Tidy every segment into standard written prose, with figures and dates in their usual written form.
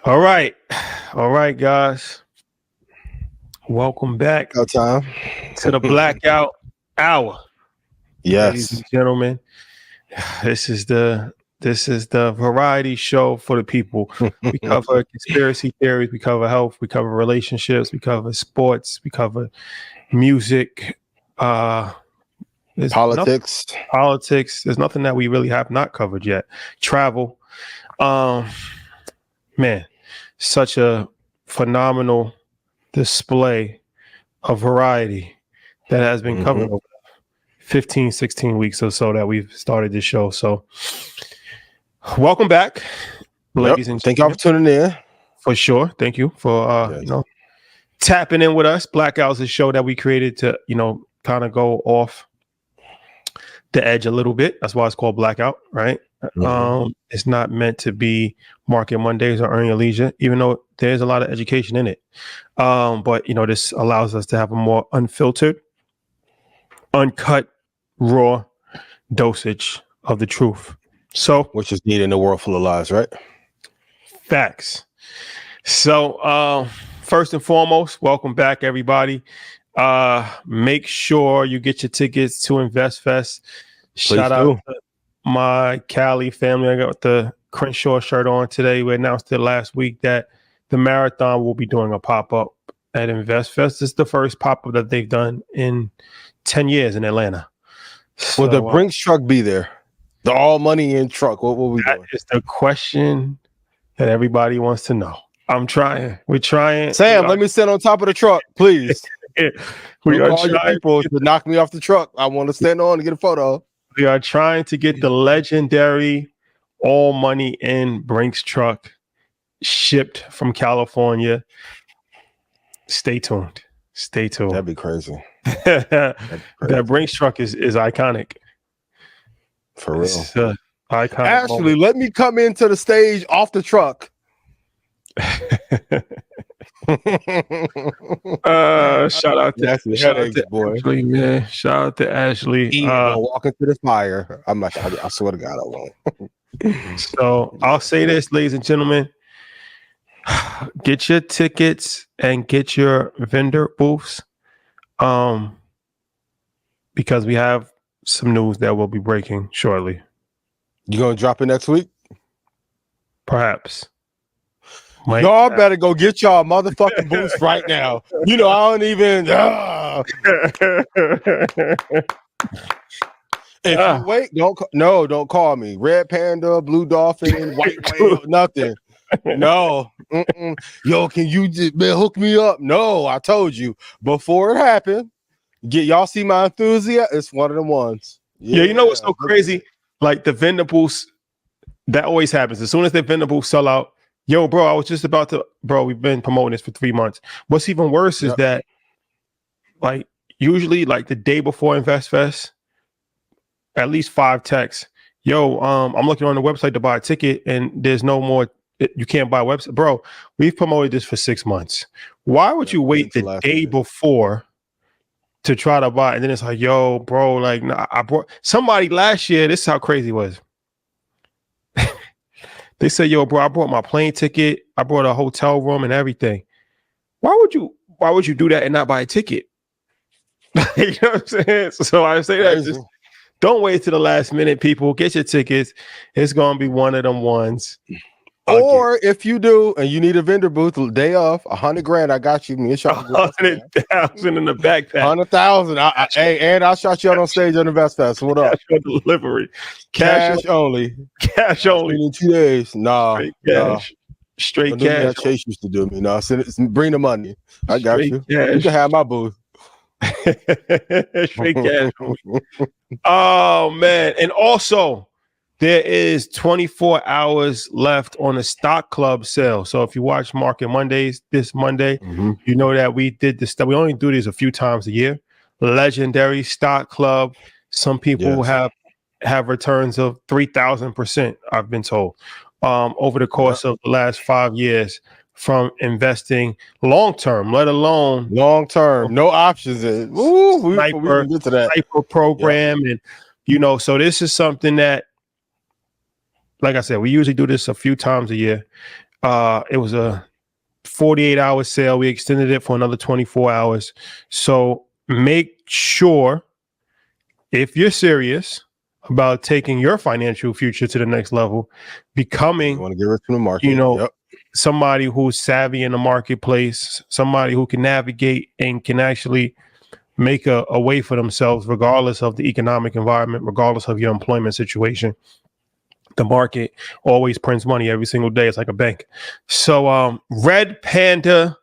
All right. All right, guys. Welcome back time to the Blackout Hour. Ladies and Yes. gentlemen, this is the variety show for the people. We cover conspiracy theories, we cover health, we cover relationships, we cover sports, we cover music, Politics. politics. There's nothing that we really have not covered yet. Travel. Man, such a phenomenal display of variety that has been covered over 15, 16 weeks or so that we've started this show. So welcome back, ladies and Thank y'all for tuning in. For sure. Thank you for tapping in with us. Blackout's a show that we created to, kind of go off the edge a little bit. That's why it's called Blackout, right? It's not meant to be Market Mondays or Earn Your Leisure, even though there's a lot of education in it. But this allows us to have a more unfiltered, uncut, raw dosage of the truth. So, which is needed in a world full of lies, right? Facts. So, first and foremost, welcome back, everybody. Make sure you get your tickets to Invest Fest. Shout out to my Cali family. I got the Crenshaw shirt on today. We announced it last week that the marathon will be doing a pop-up at Invest Fest. It's the first pop-up that they've done in 10 years in Atlanta. Will the Brinks truck be there? The all money in truck. What will we do? That is the question that everybody wants to know. I'm trying. We're trying. Sam, let me sit on top of the truck, please. We are all trying people to knock me off the truck. I want to stand on and get a photo. We are trying to get the legendary all money in Brinks truck shipped from California. Stay tuned. Stay tuned. That'd be crazy. That Brinks truck is iconic. For real. Iconic. Actually, let me come into the stage off the truck. Shout out to Ashley, man. Shout out to Ashley. Walking through the fire. I swear to God, I won't. So I'll say this, ladies and gentlemen. Get your tickets and get your vendor booths. Because we have some news that will be breaking shortly. You gonna drop it next week? Perhaps. Y'all better go get y'all motherfucking boots right now. I don't even. If you wait, don't call me. Red Panda, Blue Dolphin, White Whale, nothing. No. Yo, can you just hook me up? No, I told you before it happened. Y'all see my enthusiasm? It's one of the ones. Yeah, you know what's so crazy? Like the vendor booths, that always happens. As soon as the vendor booths sell out, yo, bro, I was just about to, we've been promoting this for 3 months. What's even worse is that, like, usually, like, the day before Invest Fest, at least 5 texts. Yo, I'm looking on the website to buy a ticket, and there's no more, you can't buy a website. Bro, we've promoted this for 6 months. Why would you wait the day before to try to buy? And then it's like, yo, bro, like, nah, I brought somebody last year. This is how crazy it was. They said, yo, bro, I brought my plane ticket. I brought a hotel room and everything. Why would you do that and not buy a ticket? You know what I'm saying? So I say that, just don't wait to the last minute, people. Get your tickets. It's going to be one of them ones. Or if you do and you need a vendor booth day off, $100,000, I got you. 100,000 in the backpack. 100,000. And I shot you out on stage on Invest Fest. What up? Delivery. Cash only. Cash only. In 2 days. Nah. Straight cash. Chase used to do me. No, bring the money. I got you. You can have my booth. Straight cash. Oh man. And also, there is 24 hours left on the Stock Club sale. So if you watch Market Mondays this Monday, you know that we did this stuff. We only do these a few times a year. Legendary Stock Club. Some people have returns of 3,000%, I've been told, over the course of the last 5 years from investing long-term, let alone long-term, no options. We can get to that sniper program. And, so this is something that, like I said, we usually do this a few times a year. It was a 48-hour sale. We extended it for another 24 hours. So make sure, if you're serious about taking your financial future to the next level, becoming, You want to get rich from the market, somebody who's savvy in the marketplace, somebody who can navigate and can actually make a way for themselves, regardless of the economic environment, regardless of your employment situation. The market always prints money every single day. It's like a bank. So Red Panda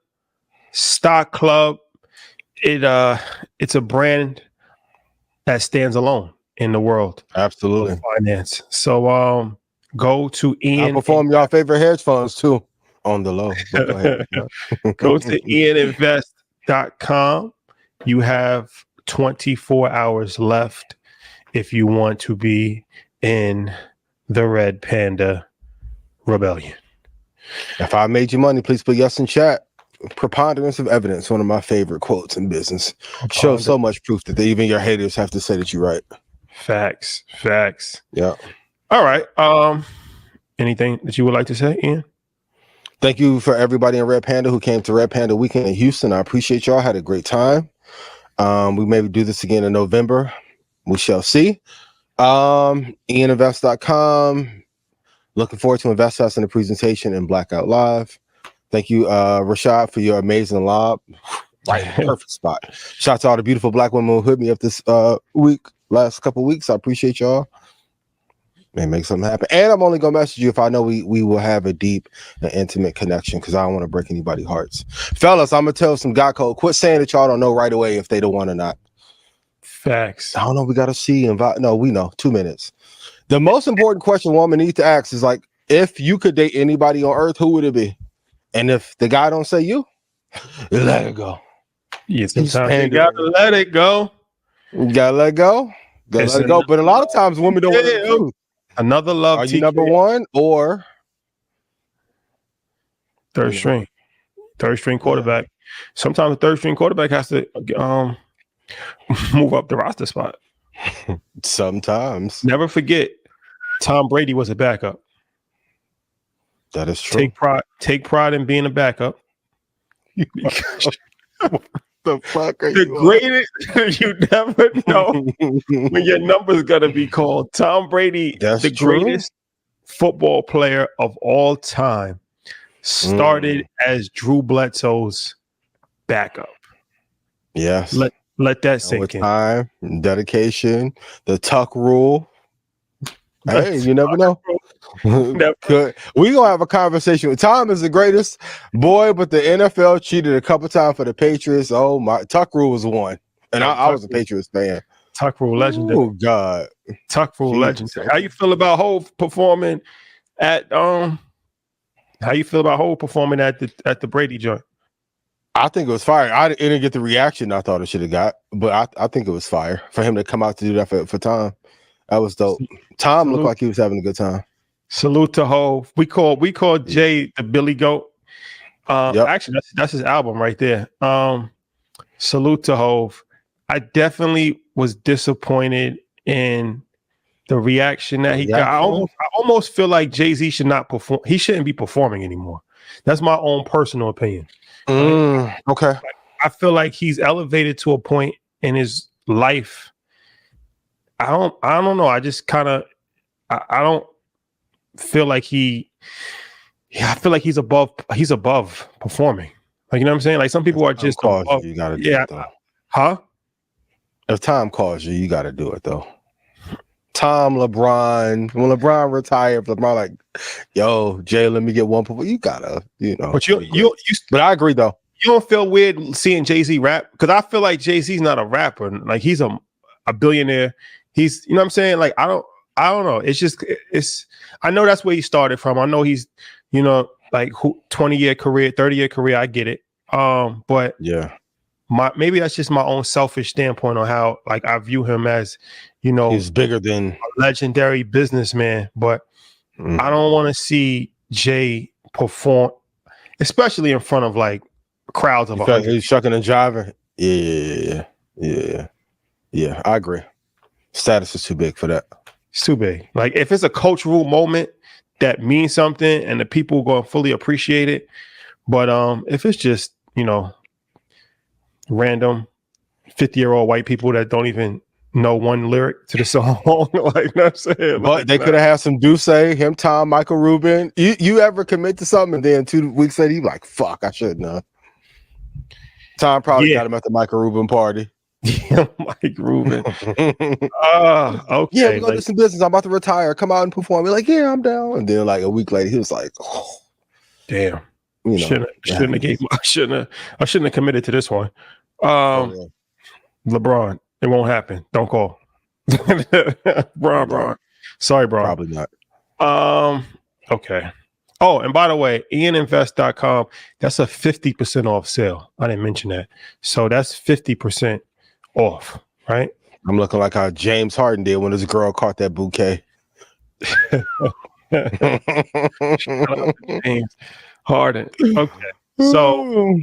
Stock Club, it's a brand that stands alone in the world. Absolutely. Of finance. So go to Ian. Outperform y'all favorite hedge funds too on the low. But go ahead. Go to ianinvest.com. You have 24 hours left if you want to be in the Red Panda Rebellion. If I made you money, please put yes in chat. Preponderance of evidence, one of my favorite quotes in business. Shows so much proof that even your haters have to say that you're right. Facts. Yeah. All right. Anything that you would like to say, Ian? Thank you for everybody in Red Panda who came to Red Panda Weekend in Houston. I appreciate y'all. Had a great time. We maybe do this again in November. We shall see. ianinvest.com. Looking forward to invest us in the presentation in Blackout Live. Thank you, Rashad, for your amazing lob. Right in the perfect spot. Shout out to all the beautiful black women who hit me up this last couple weeks. I appreciate y'all. Man, make something happen. And I'm only gonna message you if I know we will have a deep and intimate connection, because I don't want to break anybody's hearts. Fellas, I'm gonna tell some guy code. Quit saying that y'all don't know right away if they the one or not. Facts. I don't know. We gotta see. No, we know. 2 minutes. The most important question woman needs to ask is like, if you could date anybody on earth, who would it be? And if the guy don't say you, let it go. Yeah, sometimes you gotta let it go. You gotta let go. Let it go. But a lot of times women don't want to do. Another love. Are you number one or third string quarterback? Sometimes the third string quarterback has to move up the roster spot. Sometimes. Never forget, Tom Brady was a backup. That is true. Take pride in being a backup. What the fuck are the greatest? You never know when your number's gonna be called. Tom Brady, the greatest football player of all time, started as Drew Bledsoe's backup. Yes. Let that sink in. Time, dedication, the tuck rule. Hey, you never know. We gonna have a conversation. Tom is the greatest boy, but the NFL cheated a couple times for the Patriots. Oh my, tuck rule was one, and I was a Patriots fan. Tuck rule legendary. Oh God, tuck rule legendary. How you feel about Hov performing at How you feel about Hov performing at the Brady joint? I think it was fire. I didn't get the reaction I thought it should have got, but I think it was fire for him to come out to do that for Tom. That was dope. Tom looked like he was having a good time. Salute to Hov. We call Jay the Billy Goat. Actually, that's his album right there. Salute to Hov. I definitely was disappointed in the reaction that he got. I almost feel like Jay-Z should not perform. He shouldn't be performing anymore. That's my own personal opinion. Okay. I feel like he's elevated to a point in his life. I don't know. I just kind of I don't feel like I feel like he's above performing. Like, you know what I'm saying? Like, some people are just above. You gotta do it though. Huh? If Tom calls you, you gotta do it though. Tom, LeBron, when LeBron retired, LeBron like, yo, Jay, let me get one. You gotta, But but I agree though. You don't feel weird seeing Jay-Z rap? Because I feel like Jay-Z's not a rapper. Like, he's a billionaire. He's, you know what I'm saying? Like, I don't know. It's just, I know that's where he started from. I know he's, like 20-year career, 30-year career. I get it. But yeah, maybe that's just my own selfish standpoint on how, like, I view him as, he's bigger than a legendary businessman. But I don't want to see Jay perform, especially in front of like crowds of 100. He's shucking and jiving. Yeah. I agree. Status is too big for that. It's too big. Like, if it's a cultural moment that means something and the people going to fully appreciate it. But if it's just, random 50-year-old white people that don't even know one lyric to the song, like, I'm saying, but they could have had some Duce, him, Tom, Michael Rubin. You ever commit to something and then 2 weeks later you like, fuck, I shouldn't have. Tom probably got him at the Michael Rubin party. Yeah, Mike Rubin. Okay. Yeah, we're gonna do some business. I'm about to retire. Come out and perform. We're like, yeah, I'm down. And then like a week later, he was like, oh, damn. Shouldn't have committed to this one. LeBron, it won't happen. Don't call. Bron. Sorry, Bron. Probably not. Okay. Oh, and by the way, ianinvest.com, that's a 50% off sale. I didn't mention that. So that's 50% off, right? I'm looking like how James Harden did when his girl caught that bouquet. James Harden. Okay. So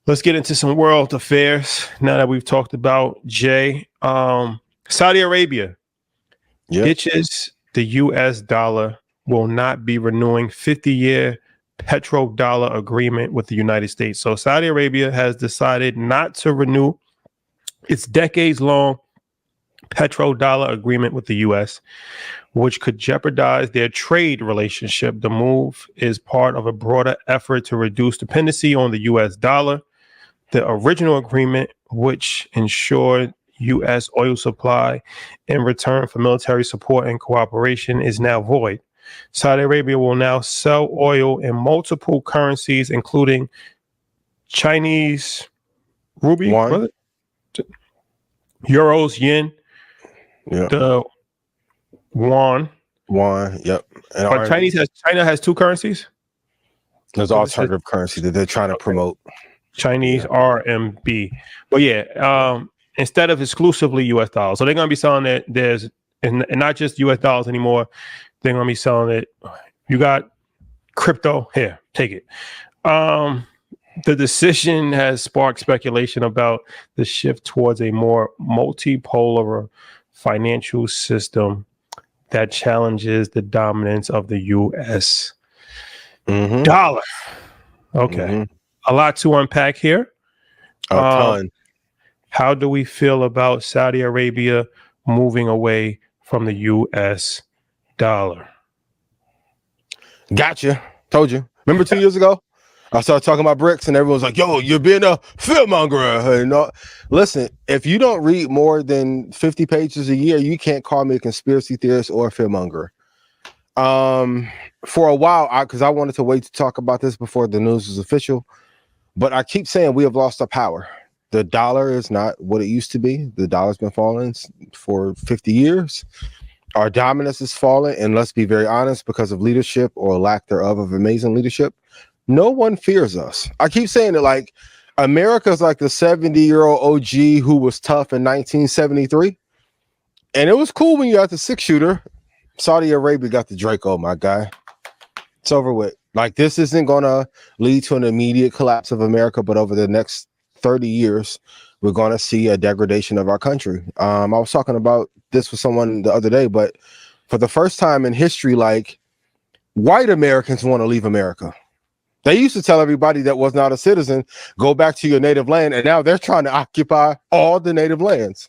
let's get into some world affairs now that we've talked about Jay. Saudi Arabia ditches the US dollar, will not be renewing 50-year petrodollar agreement with the United States. So Saudi Arabia has decided not to renew its decades-long petrodollar agreement with the U.S., which could jeopardize their trade relationship. The move is part of a broader effort to reduce dependency on the U.S. dollar. The original agreement, which ensured U.S. oil supply in return for military support and cooperation, is now void. Saudi Arabia will now sell oil in multiple currencies, including Chinese RMB, euros, yen, the Yuan. Yep. And but China has two currencies. There's alternative currency that they're trying to promote. Chinese RMB. But instead of exclusively US dollars. So they're going to be selling it. And not just US dollars anymore. They're going to be selling it. You got crypto here, take it. The decision has sparked speculation about the shift towards a more multipolar financial system that challenges the dominance of the US dollar. Okay. A lot to unpack here. A ton. How do we feel about Saudi Arabia moving away from the US dollar? Gotcha. Told you. Remember 2 years ago? I started talking about BRICS and everyone's like, yo, you're being a fearmonger. Listen, if you don't read more than 50 pages a year, you can't call me a conspiracy theorist or a fearmonger. For a while, because I wanted to wait to talk about this before the news was official, but I keep saying we have lost our power. The dollar is not what it used to be. The dollar's been falling for 50 years. Our dominance is falling, and let's be very honest, because of leadership or lack thereof of amazing leadership, no one fears us. I keep saying it, like America's like the 70-year-old OG who was tough in 1973, and it was cool when you got the 6-shooter. Saudi Arabia got the Draco, my guy. It's over with. Like, this isn't gonna lead to an immediate collapse of America, but over the next 30 years, we're gonna see a degradation of our country. I was talking about this with someone the other day, but for the first time in history, like, white Americans want to leave America. They used to tell everybody that was not a citizen, go back to your native land, and now they're trying to occupy all the native lands.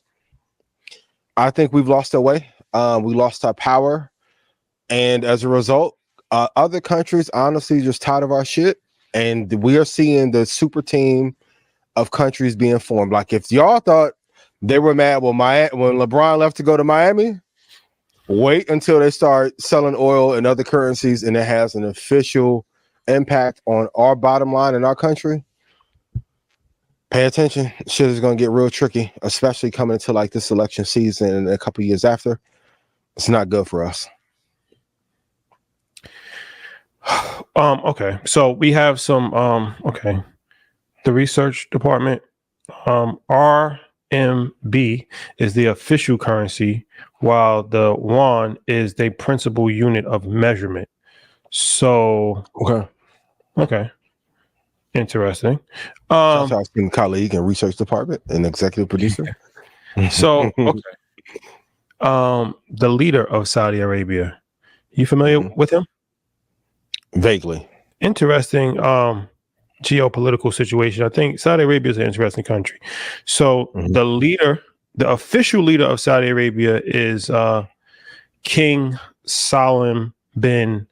I think we've lost our way. We lost our power, and as a result, other countries honestly just tired of our shit, and we are seeing the super team of countries being formed. Like, if y'all thought they were mad when LeBron left to go to Miami, wait until they start selling oil and other currencies and it has an official impact on our bottom line in our country. Pay attention. Shit is going to get real tricky, especially coming into like this election season and a couple years after. It's not good for us. Okay. So we have some okay. The research department, RMB is the official currency, while the Yuan is the principal unit of measurement. So okay. Interesting. Shout out to colleague and research department and executive producer. So okay. The leader of Saudi Arabia, you familiar with him? Vaguely. Interesting geopolitical situation. I think Saudi Arabia is an interesting country. So the official leader of Saudi Arabia is King Salim bin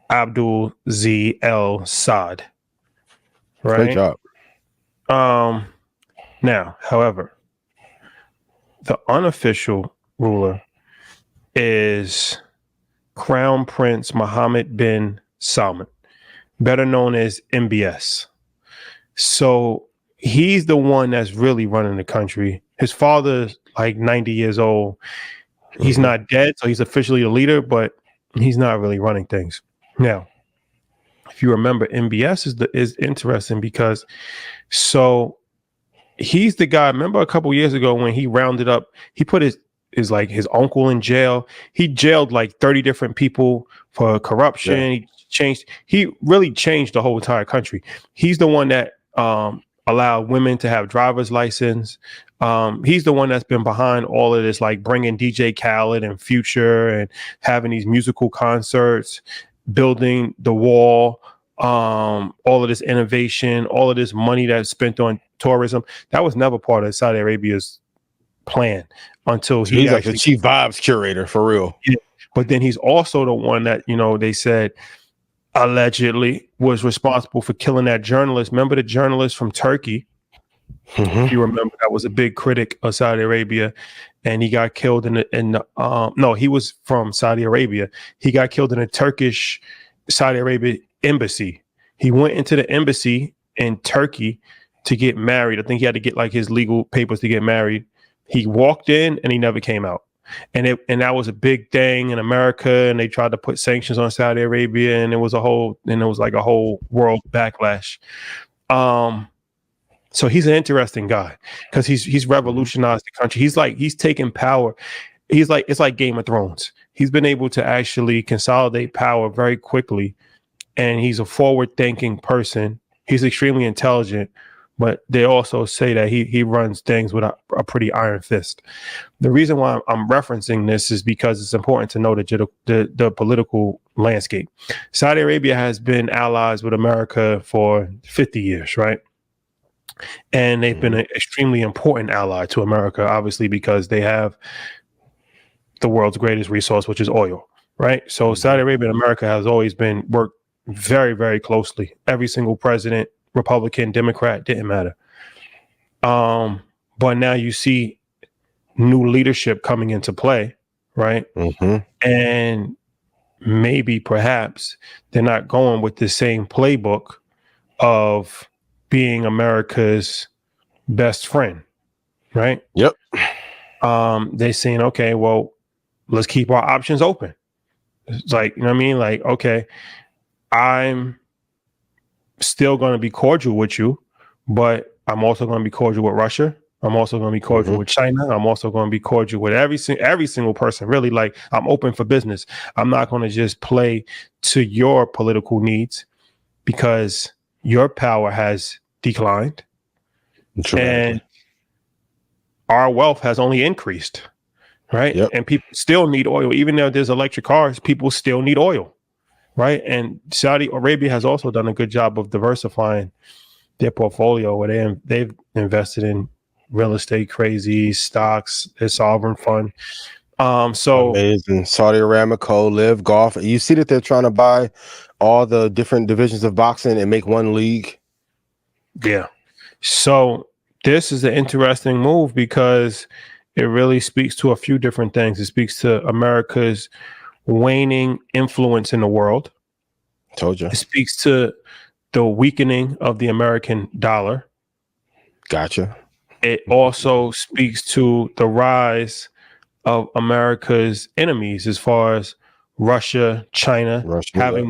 Abdul Z Al Saud. Right. Great job. Now, however, the unofficial ruler is Crown Prince Mohammed bin Salman, better known as MBS. So he's the one that's really running the country. His father's like 90 years old. He's not dead, so he's officially the leader, but he's not really running things. Now, if you remember, MBS is interesting because he's the guy. Remember a couple years ago when he rounded up, he put his uncle in jail. He jailed like 30 different people for corruption. Yeah. He really changed the whole entire country. He's the one that allowed women to have driver's license. He's the one that's been behind all of this, like bringing DJ Khaled and Future and having these musical concerts, building the wall, all of this innovation, all of this money that's spent on tourism. That was never part of Saudi Arabia's plan until he's like the chief vibes curator for real. Yeah. But then he's also the one that, they said allegedly was responsible for killing that journalist. Remember the journalist from Turkey? If you remember, that was a big critic of Saudi Arabia, and he got killed no, he was from Saudi Arabia. He got killed in a Turkish Saudi Arabia embassy. He went into the embassy in Turkey to get married. I think he had to get like his legal papers to get married. He walked in and he never came out. And that was a big thing in America, and they tried to put sanctions on Saudi Arabia, and it was like a whole world backlash. So he's an interesting guy because he's revolutionized the country. He's taken power. It's like Game of Thrones. He's been able to actually consolidate power very quickly, and he's a forward-thinking person. He's extremely intelligent, but they also say that he runs things with a pretty iron fist. The reason why I'm referencing this is because it's important to know the political landscape. Saudi Arabia has been allies with America for 50 years, right? And they've been an extremely important ally to America, obviously, because they have the world's greatest resource, which is oil, right? So Saudi Arabia and America has always been worked very, very closely. Every single president, Republican, Democrat, didn't matter. But now you see new leadership coming into play, right? And maybe perhaps they're not going with the same playbook of being America's best friend, right? Yep. They're saying, okay, well, let's keep our options open. It's like, you know what I mean? Like, okay, I'm still going to be cordial with you, but I'm also going to be cordial with Russia. I'm also going to be cordial with China. I'm also going to be cordial with every single person. Really, like, I'm open for business. I'm not going to just play to your political needs because your power has declined and our wealth has only increased, right? Yep. And people still need oil. Even though there's electric cars, people still need oil, right? And Saudi Arabia has also done a good job of diversifying their portfolio where they've invested in real estate, crazy stocks, their sovereign fund. So amazing. Saudi Aramco, Live Golf. You see that they're trying to buy all the different divisions of boxing and make one league. Yeah. So this is an interesting move because it really speaks to a few different things. It speaks to America's waning influence in the world. Told you. It speaks to the weakening of the American dollar. Gotcha. It also speaks to the rise of America's enemies as far as Russia, China, having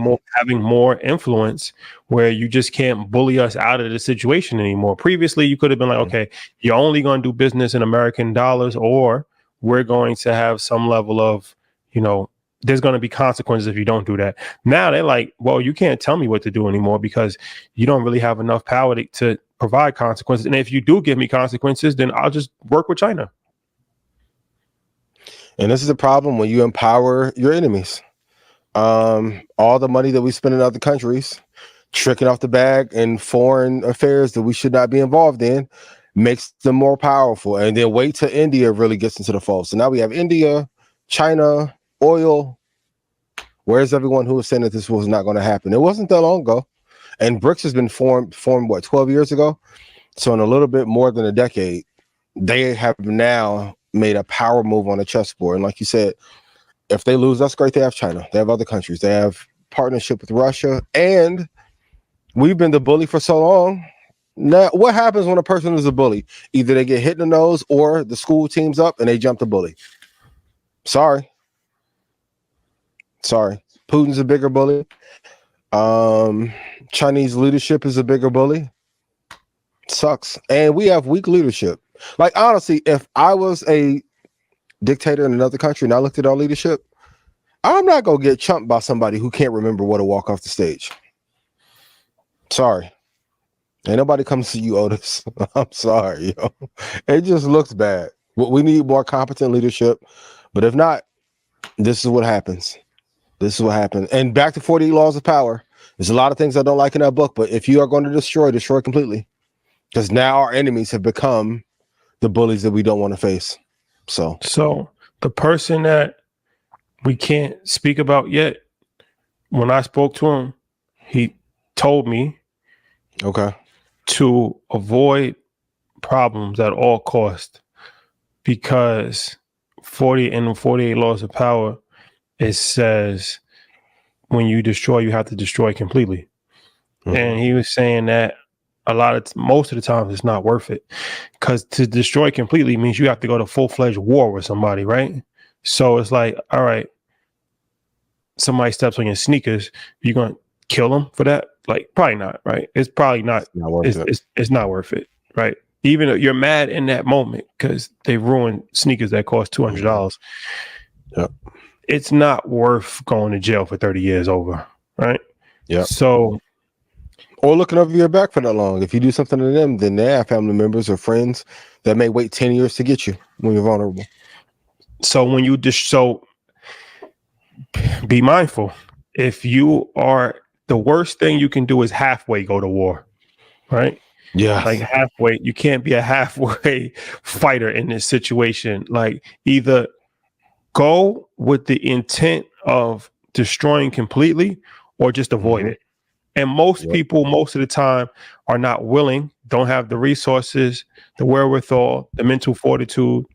more influence, where you just can't bully us out of the situation anymore. Previously, you could have been like, okay, you're only going to do business in American dollars, or we're going to have some level of, there's going to be consequences if you don't do that. Now they're like, well, you can't tell me what to do anymore because you don't really have enough power to provide consequences. And if you do give me consequences, then I'll just work with China. And this is a problem when you empower your enemies. All the money that we spend in other countries, tricking off the bag in foreign affairs that we should not be involved in, makes them more powerful. And then wait till India really gets into the fold. So now we have India, China, oil. Where's everyone who was saying that this was not going to happen? It wasn't that long ago. And BRICS has been formed what, 12 years ago? So in a little bit more than a decade, they have now made a power move on the chessboard. And like you said, if they lose, that's great. They have China. They have other countries. They have partnership with Russia. And we've been the bully for so long. Now, what happens when a person is a bully? Either they get hit in the nose or the school teams up and they jump the bully. Sorry. Putin's a bigger bully. Chinese leadership is a bigger bully. Sucks. And we have weak leadership. Like, honestly, if I was a dictator in another country and I looked at our leadership, I'm not going to get chumped by somebody who can't remember what to walk off the stage. Sorry. Ain't nobody comes to you, Otis. I'm sorry, yo. It just looks bad. We need more competent leadership. But if not, this is what happens. This is what happened. And back to 48 Laws of Power. There's a lot of things I don't like in that book, but if you are going to destroy completely. Because now our enemies have become the bullies that we don't want to face. So the person that we can't speak about yet, when I spoke to him, he told me to avoid problems at all cost, because 48 Laws of Power, it says when you destroy, you have to destroy completely. And he was saying that most of the time it's not worth it, because to destroy completely means you have to go to full-fledged war with somebody, right? So it's like, all right, somebody steps on your sneakers, you're going to kill them for that? Like, probably not, right? It's probably not. It's not worth it, right? Even if you're mad in that moment because they ruined sneakers that cost $200. Yep. It's not worth going to jail for 30 years over, right? Yeah. So, or looking over your back for that long. If you do something to them, then they have family members or friends that may wait 10 years to get you when you're vulnerable. So when you be mindful. If you are, the worst thing you can do is halfway go to war, right? Yeah. Like halfway, you can't be a halfway fighter in this situation. Like, either go with the intent of destroying completely or just avoid it. And most people, most of the time, are not willing, don't have the resources, the wherewithal, the mental fortitude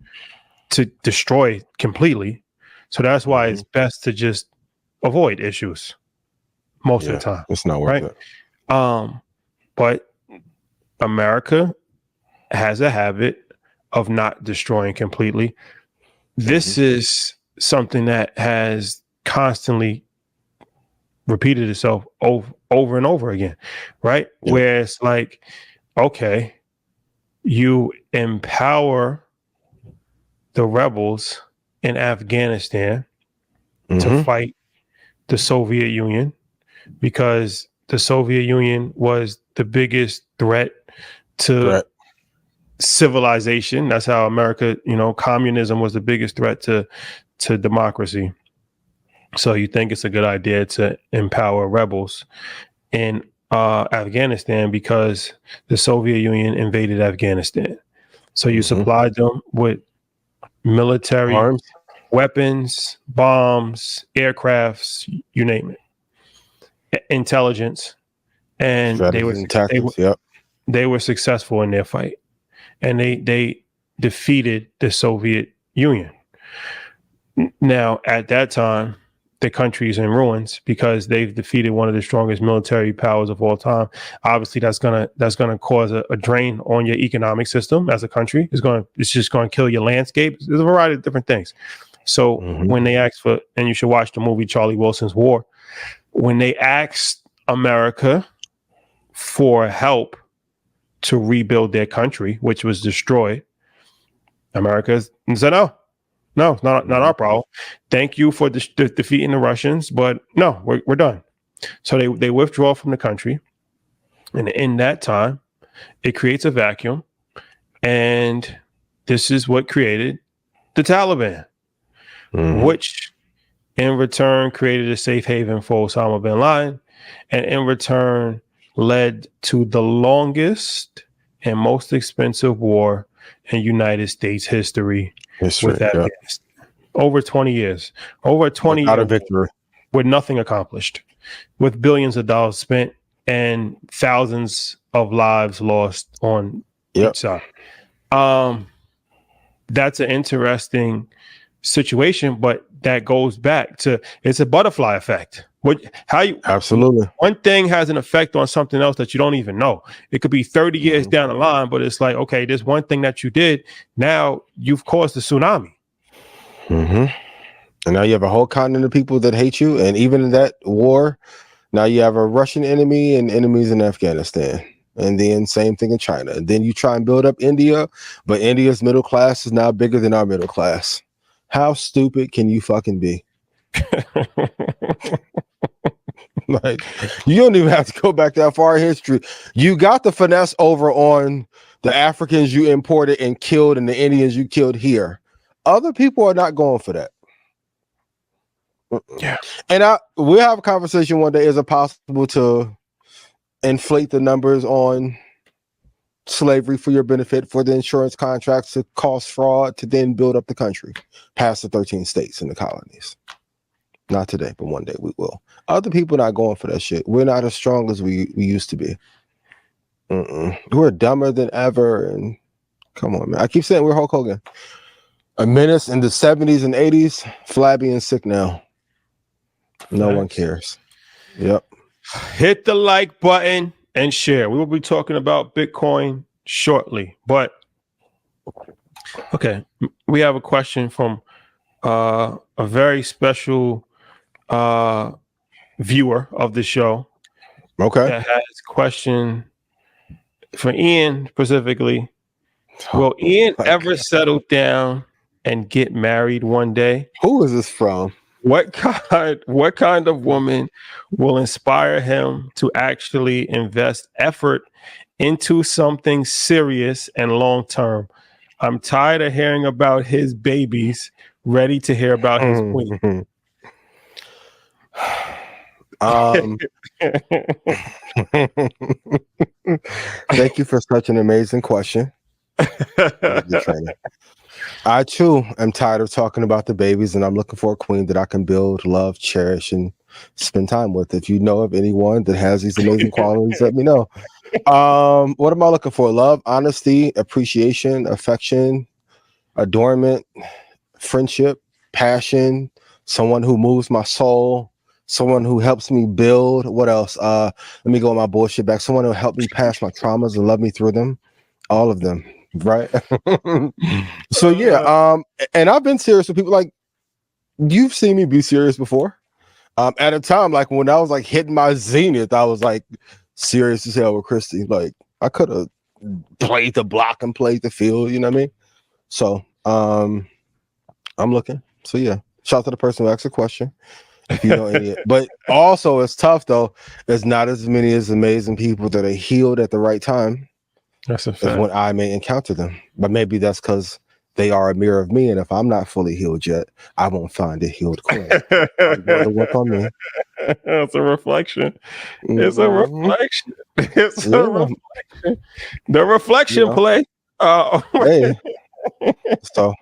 to destroy completely. So that's why it's best to just avoid issues most of the time. It's not worth it. But America has a habit of not destroying completely. This is something that has constantly repeated itself over and over again, right? Yeah. Where it's like, okay, you empower the rebels in Afghanistan to fight the Soviet Union, because the Soviet Union was the biggest threat to civilization. That's how America, communism was the biggest threat to democracy. So you think it's a good idea to empower rebels in Afghanistan because the Soviet Union invaded Afghanistan. So you supplied them with military arms, weapons, bombs, aircrafts, you name it, intelligence, and they were successful in their fight, and they defeated the Soviet Union. Now, at that time, the country's in ruins because they've defeated one of the strongest military powers of all time. Obviously, that's gonna cause a drain on your economic system as a country. It's just gonna kill your landscape. There's a variety of different things. So when they asked for, and you should watch the movie Charlie Wilson's War, when they asked America for help to rebuild their country, which was destroyed, America said no. No, it's not our problem. Thank you for defeating the Russians, but no, we're done. So they withdraw from the country, and in that time, it creates a vacuum, and this is what created the Taliban, which In return, created a safe haven for Osama bin Laden, and in return, led to the longest and most expensive war in United States history with Afghanistan. Over 20 years. Over a 20-year victory. With nothing accomplished, with billions of dollars spent and thousands of lives lost on each side. That's an interesting situation, but that goes back to, it's a butterfly effect. Absolutely. One thing has an effect on something else that you don't even know. It could be 30 years down the line, but it's like, okay, there's one thing that you did. Now you've caused a tsunami. And now you have a whole continent of people that hate you. And even in that war, now you have a Russian enemy and enemies in Afghanistan. And then same thing in China. And then you try and build up India, but India's middle class is now bigger than our middle class. How stupid can you fucking be? Like, you don't even have to go back that far in history. You got the finesse over on the Africans you imported and killed and the Indians you killed here. Other people are not going for that. Yeah. And we'll have a conversation one day. Is it possible to inflate the numbers on slavery for your benefit, for the insurance contracts to cause fraud, to then build up the country past the 13 states and the colonies? Not today, but one day we will. Other people not going for that shit. We're not as strong as we used to be. We're dumber than ever. And come on, man. I keep saying we're Hulk Hogan. A menace in the 70s and 80s, flabby and sick now. No one cares. Yep. Hit the like button and share. We will be talking about Bitcoin shortly. But okay, we have a question from a very special viewer of the show. Okay. That has a question for Ian specifically. Will Ian ever settle down and get married one day? Who is this from? What kind of woman will inspire him to actually invest effort into something serious and long term? I'm tired of hearing about his babies, ready to hear about his queen. Thank you for such an amazing question. I too am tired of talking about the babies, and I'm looking for a queen that I can build, love, cherish, and spend time with. If you know of anyone that has these amazing qualities, let me know. What am I looking for? Love, honesty, appreciation, affection, adornment, friendship, passion, someone who moves my soul, someone who helps me build. What else? Let me go on my bullshit back. Someone who helped me pass my traumas and love me through them. All of them. Right. So yeah, and I've been serious with people. Like, you've seen me be serious before. At a time, like when I was like hitting my zenith, I was like serious as hell with Christy. Like, I could have played the block and played the field, you know what I mean? So I'm looking. So yeah, shout out to the person who asked the question. If you know any, but also it's tough though. There's not as many as amazing people that are healed at the right time. That's a fact. When I may encounter them, but maybe that's because they are a mirror of me, and if I'm not fully healed yet, I won't find a healed queen. Work on me. It's a reflection. It's a reflection. It's a reflection. The reflection play. Hey. So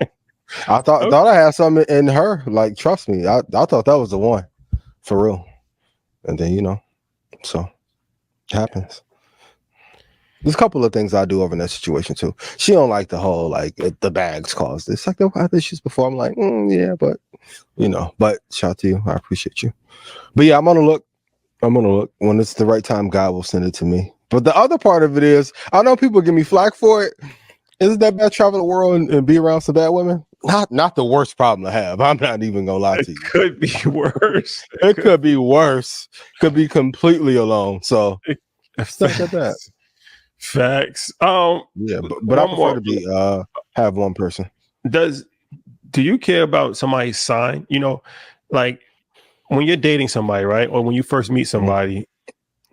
I thought I had something in her. Like, trust me, I thought that was the one for real. And then so it happens. There's a couple of things I do over in that situation too. She don't like the whole like the bags caused this. Like I've had issues before. I'm like, yeah, but But shout out to you. I appreciate you. But yeah, I'm gonna look. When it's the right time. God will send it to me. But the other part of it is, I know people give me flack for it. Isn't that bad? Travel the world and be around some bad women. Not the worst problem to have. I'm not even gonna lie to you. It could be worse. It could be worse. Could be completely alone. So it's not that bad. Facts. Yeah, but I prefer to be have one person. Do you care about somebody's sign? Like when you're dating somebody, right? Or when you first meet somebody,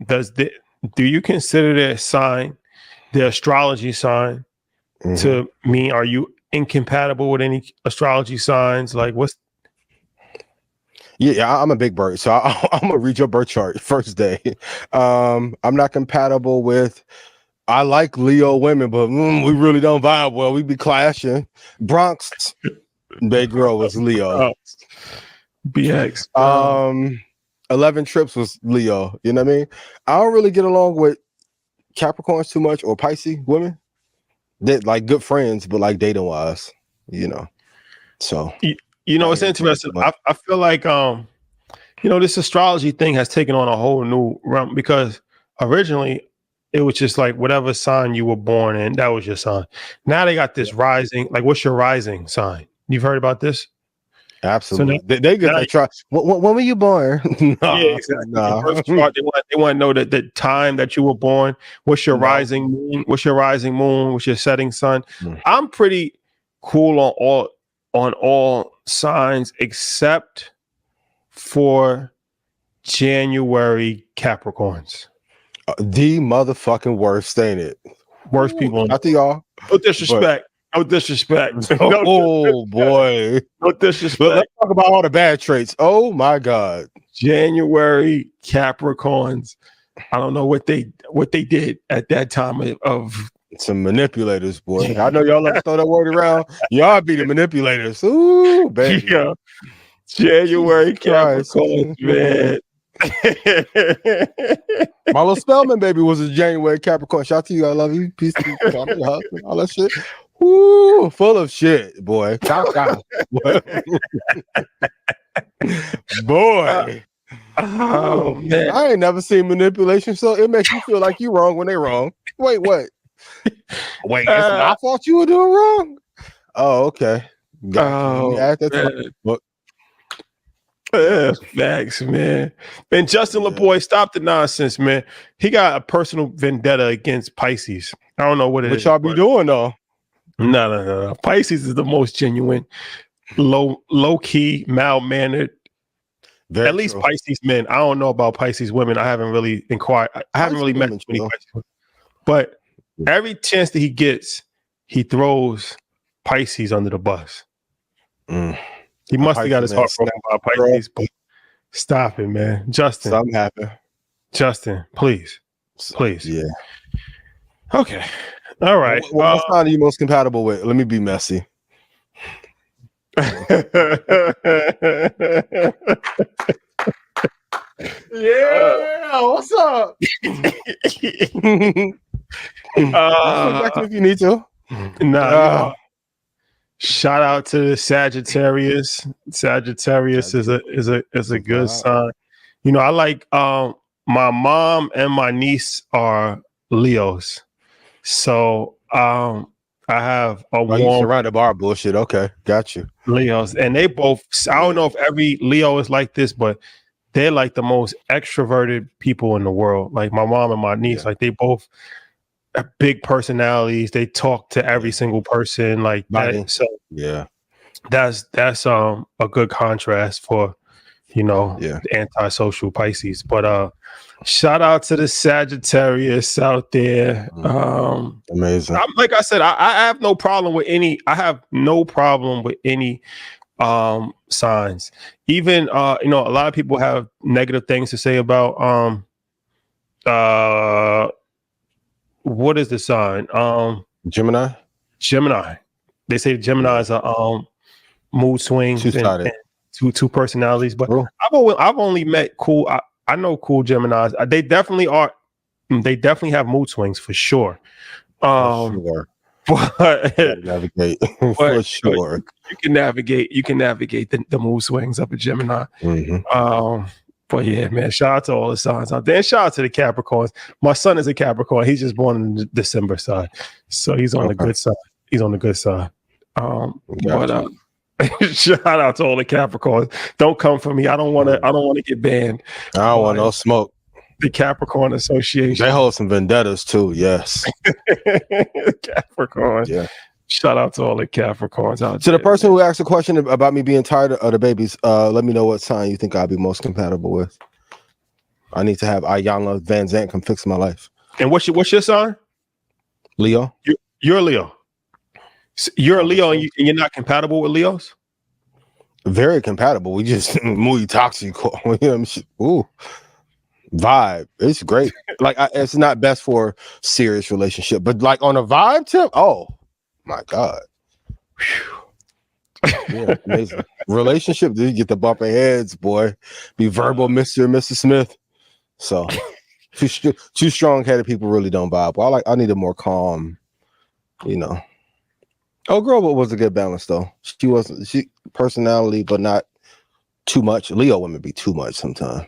do you consider their sign, their astrology sign, to mean are you incompatible with any astrology signs? Like Yeah, I'm a big bird, so I'm gonna read your birth chart first day. I'm not compatible with. I like Leo women, but we really don't vibe well. We be clashing. Bronx, big girl was Leo. BX. 11 trips was Leo. You know what I mean? I don't really get along with Capricorns too much or Pisces women. They're like good friends, but like dating wise, you know. So you know, it's interesting. I feel like you know, this astrology thing has taken on a whole new realm because originally it was just like whatever sign you were born in, that was your sign. Now they got this rising, like what's your rising sign? You've heard about this? Absolutely. So they get that try. When were you born? Yeah, exactly. Nah. They want to know that the time that you were born. What's your rising moon? What's your rising moon? What's your setting sun? I'm pretty cool on all signs except for January Capricorns. The motherfucking worst, ain't it? Worst people. Not to y'all. No disrespect. No disrespect. Oh boy. No disrespect. Let's talk about all the bad traits. Oh my God. January Capricorns. I don't know what they did at that time of some manipulators, boy. I know y'all like to throw that word around. Y'all be the manipulators. Ooh, baby. Yeah. January Capricorns, man. My little Spellman baby was a January Capricorn. Shout out to you. I love you. Peace to you. All that shit. Woo, full of shit, boy. Boy. Oh man. I ain't never seen manipulation, so it makes you feel like you're wrong when they're wrong. Wait, what? Wait, it's my fault you were doing wrong? Oh, okay. Facts, man. And Justin LaBoy, stop the nonsense, man. He got a personal vendetta against Pisces. I don't know what it is. What y'all be doing though? No. Pisces is the most genuine, low key, mild mannered. At least Pisces men. I don't know about Pisces women. I haven't really inquired. I haven't really met many Pisces women. But every chance that he gets, he throws Pisces under the bus. He must have got his heart broken by Pisces. But stop it, man. Justin. Something happened. Justin, please. Yeah. Okay. All right. What sign are you most compatible with? Let me be messy. Yeah, what's up? If you need to. Nah. Shout out to Sagittarius. Sagittarius is a good sign. You know, I like my mom and my niece are Leos. So I have a warm surrounded by our bullshit. Okay, got you. Leos, and they both. I don't know if every Leo is like this, but they're like the most extroverted people in the world. Like my mom and my niece, like they both have big personalities. They talk to every single person like that. So yeah, that's a good contrast for the antisocial Pisces. But shout out to the Sagittarius out there. Amazing. Like I said, I have no problem with any. I have no problem with any signs. Even a lot of people have negative things to say about what is the sign? Gemini. They say Gemini is a mood swings and two personalities. But I've only met cool. I know cool Geminis. They definitely are. They definitely have mood swings for sure. But navigate for sure. You can navigate the mood swings up at Gemini. But yeah, man, shout out to all the signs out there. And shout out to the Capricorns. My son is a Capricorn. He's just born in the December side. So he's on the good side. He's on the good side. Shout out to all the Capricorns. Don't come for me. I don't want to get banned. I don't want no smoke. The Capricorn Association. They hold some vendettas too. Yes. Capricorn. Yeah. Shout out to all the Capricorns out there. To the person who asked a question about me being tired of the babies, let me know what sign you think I'll be most compatible with. I need to have Ayanna Van Zant come fix my life. And what's your sign? Leo. You're a Leo. You're a Leo and you're not compatible with Leos? Very compatible. We just muy toxico. Ooh, vibe. It's great. Like it's not best for serious relationship, but like on a vibe tip. Oh my god. Yeah, amazing. Relationship, dude, get the bumping heads, boy. Be verbal, Mr. and Mrs. Smith. So too strong-headed people really don't vibe. I need a more calm, Oh, girl, but was a good balance though. She personality, but not too much. Leo women be too much sometimes.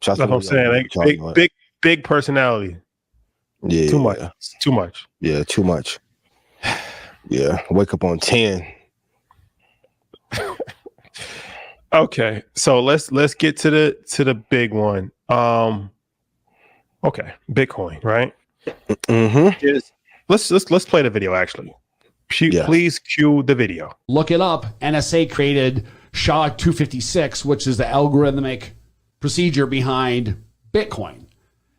That's what I'm saying. Like, big personality. Yeah, too much. Too much. Yeah, too much. Yeah, wake up on 10. Okay, so let's get to the big one. Okay, Bitcoin, right? Mm-hmm. Let's play the video actually. Please cue the video. Look it up. NSA created SHA-256, which is the algorithmic procedure behind Bitcoin.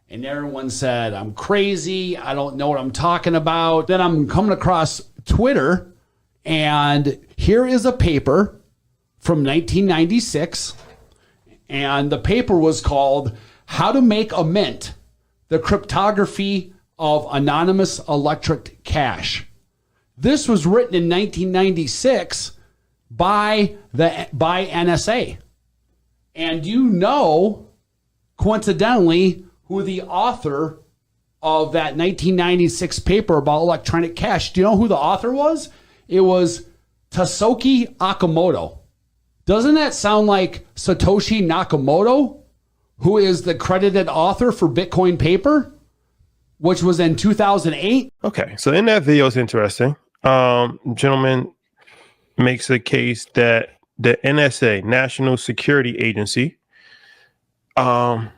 And everyone said, I'm crazy. I don't know what I'm talking about. Then I'm coming across Twitter, and here is a paper from 1996. And the paper was called How to Make a Mint, the Cryptography of Anonymous Electric Cash. This was written in 1996 by NSA. And coincidentally, who the author of that 1996 paper about electronic cash, do you know who the author was? It was Tasoki Nakamoto. Doesn't that sound like Satoshi Nakamoto, who is the credited author for Bitcoin paper, which was in 2008? Okay, so in that video, it's interesting. Gentleman makes a case that the NSA, National Security Agency, are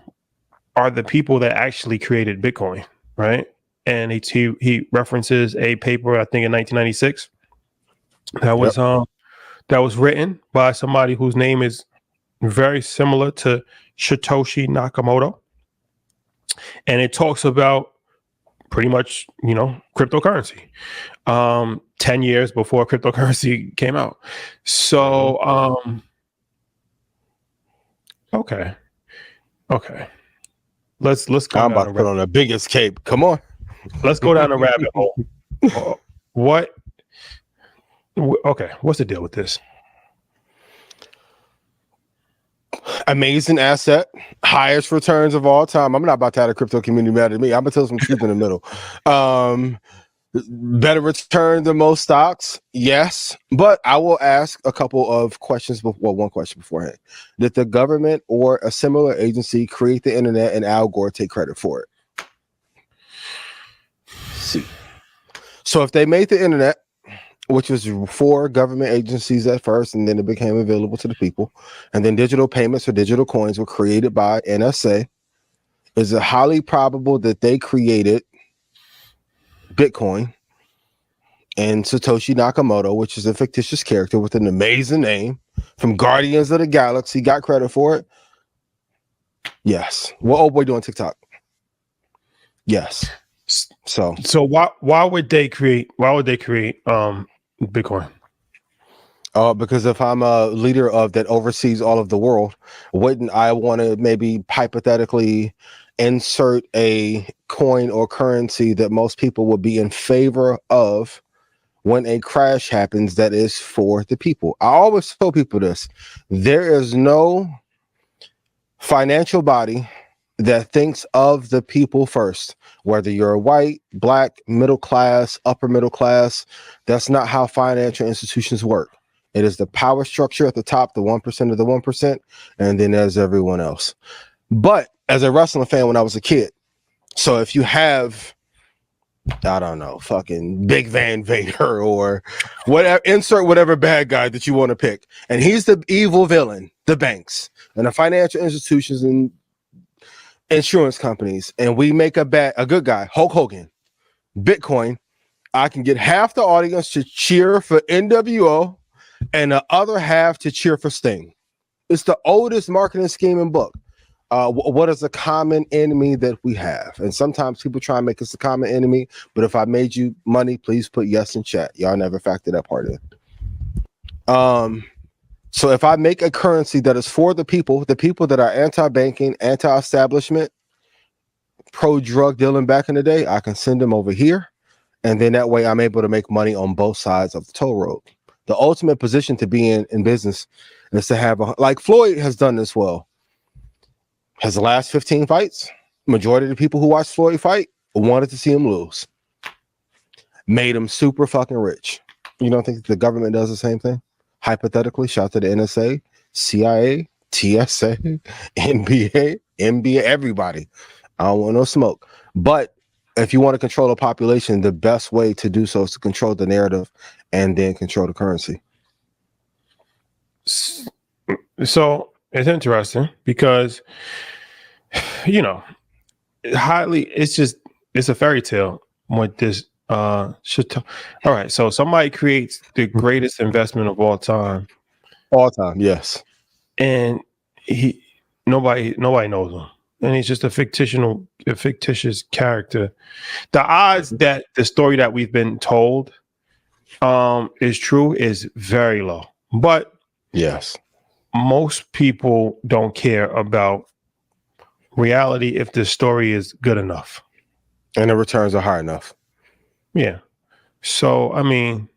the people that actually created Bitcoin, right? And he references a paper, I think in 1996, that was written by somebody whose name is very similar to Satoshi Nakamoto, and it talks about pretty much, cryptocurrency, 10 years before cryptocurrency came out. So, okay. Let's go. I'm about to put on the biggest cape. Come on. Let's go down the rabbit hole. Okay. What's the deal with this? Amazing asset, highest returns of all time. I'm not about to have a crypto community mad at me. I'm gonna tell some truth in the middle. Better return than most stocks, yes. But I will ask a couple of questions. One question beforehand: did the government or a similar agency create the internet, and Al Gore take credit for it? See, so if they made the internet, which was for government agencies at first, and then it became available to the people, and then digital payments or digital coins were created by NSA, is it highly probable that they created Bitcoin and Satoshi Nakamoto, which is a fictitious character with an amazing name from Guardians of the Galaxy, got credit for it? Yes. What old boy doing TikTok? Yes. So why would they create Bitcoin? Because if I'm a leader that oversees all of the world, wouldn't I want to maybe hypothetically insert a coin or currency that most people would be in favor of when a crash happens that is for the people? I always tell people this: there is no financial body that thinks of the people first, whether you're white, black, middle class, upper middle class. That's not how financial institutions work. It is the power structure at the top, the 1% of the 1%, and then there's everyone else. But as a wrestling fan when I was a kid, so if you have, I don't know, fucking Big Van Vader or whatever, insert whatever bad guy that you want to pick, and he's the evil villain, the banks and the financial institutions and insurance companies, and we make a good guy, Hulk Hogan, Bitcoin, I can get half the audience to cheer for NWO and the other half to cheer for Sting. It's the oldest marketing scheme in book. What is a common enemy that we have? And sometimes people try and make us a common enemy, but if I made you money, please put yes in chat. Y'all never factor that part in. So if I make a currency that is for the people that are anti-banking, anti-establishment, pro-drug dealing back in the day, I can send them over here. And then that way I'm able to make money on both sides of the toll road. The ultimate position to be in business is to have, like Floyd has done this well. His last 15 fights, majority of the people who watched Floyd fight wanted to see him lose. Made him super fucking rich. You don't think the government does the same thing? Hypothetically, shout to the NSA, CIA, TSA, NBA, everybody. I don't want no smoke. But if you want to control a population, the best way to do so is to control the narrative and then control the currency. So it's interesting because, you know, it's a fairy tale what this all right. So somebody creates the greatest investment of all time. All time, yes. And nobody knows him. And he's just a fictitious character. The odds that the story that we've been told is true is very low. But yes, most people don't care about reality if the story is good enough. And the returns are high enough. Yeah. So, I mean,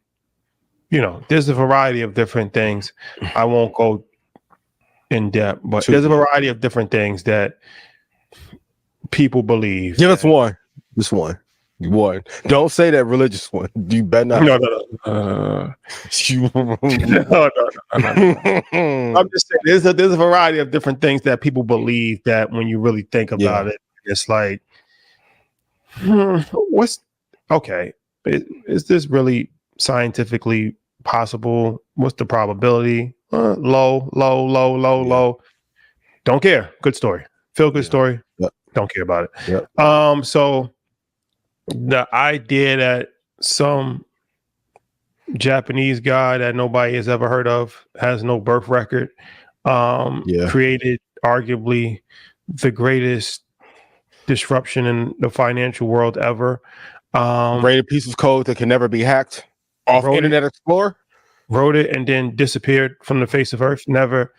you know, there's a variety of different things. I won't go in depth, but there's a variety of different things that people believe. Give us one. Just one. One. Don't say that religious one. You better not. No. No. I'm just saying there's a variety of different things that people believe that when you really think about it, it's like, what's okay? Is this really scientifically possible? What's the probability? Low. Don't care. Good story. Feel good story. Yep. Don't care about it. Yep. So the idea that some Japanese guy that nobody has ever heard of has no birth record created arguably the greatest disruption in the financial world ever. Created a piece of code that can never be hacked off Internet Explorer. Wrote it and then disappeared from the face of Earth. Never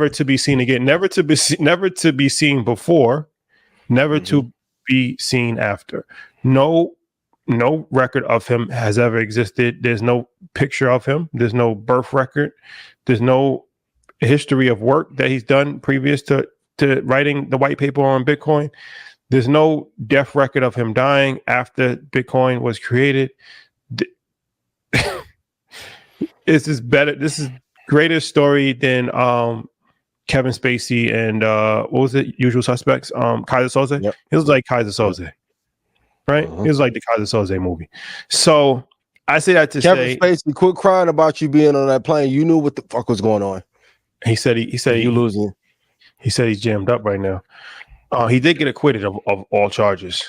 to be seen again. Never to be seen before. Never to be seen after. No record of him has ever existed. There's no picture of him. There's no birth record. There's no history of work that he's done previous to writing the white paper on Bitcoin. There's no death record of him dying after Bitcoin was created. This is better. This is greater story than Kevin Spacey and what was it? Usual Suspects. Kaiser Soze. Yep. It was like Kaiser Soze, right? It was like the Kaiser Soze movie. So I say that to Kevin Spacey, quit crying about you being on that plane. You knew what the fuck was going on. He said you losing. He said he's jammed up right now. He did get acquitted of all charges.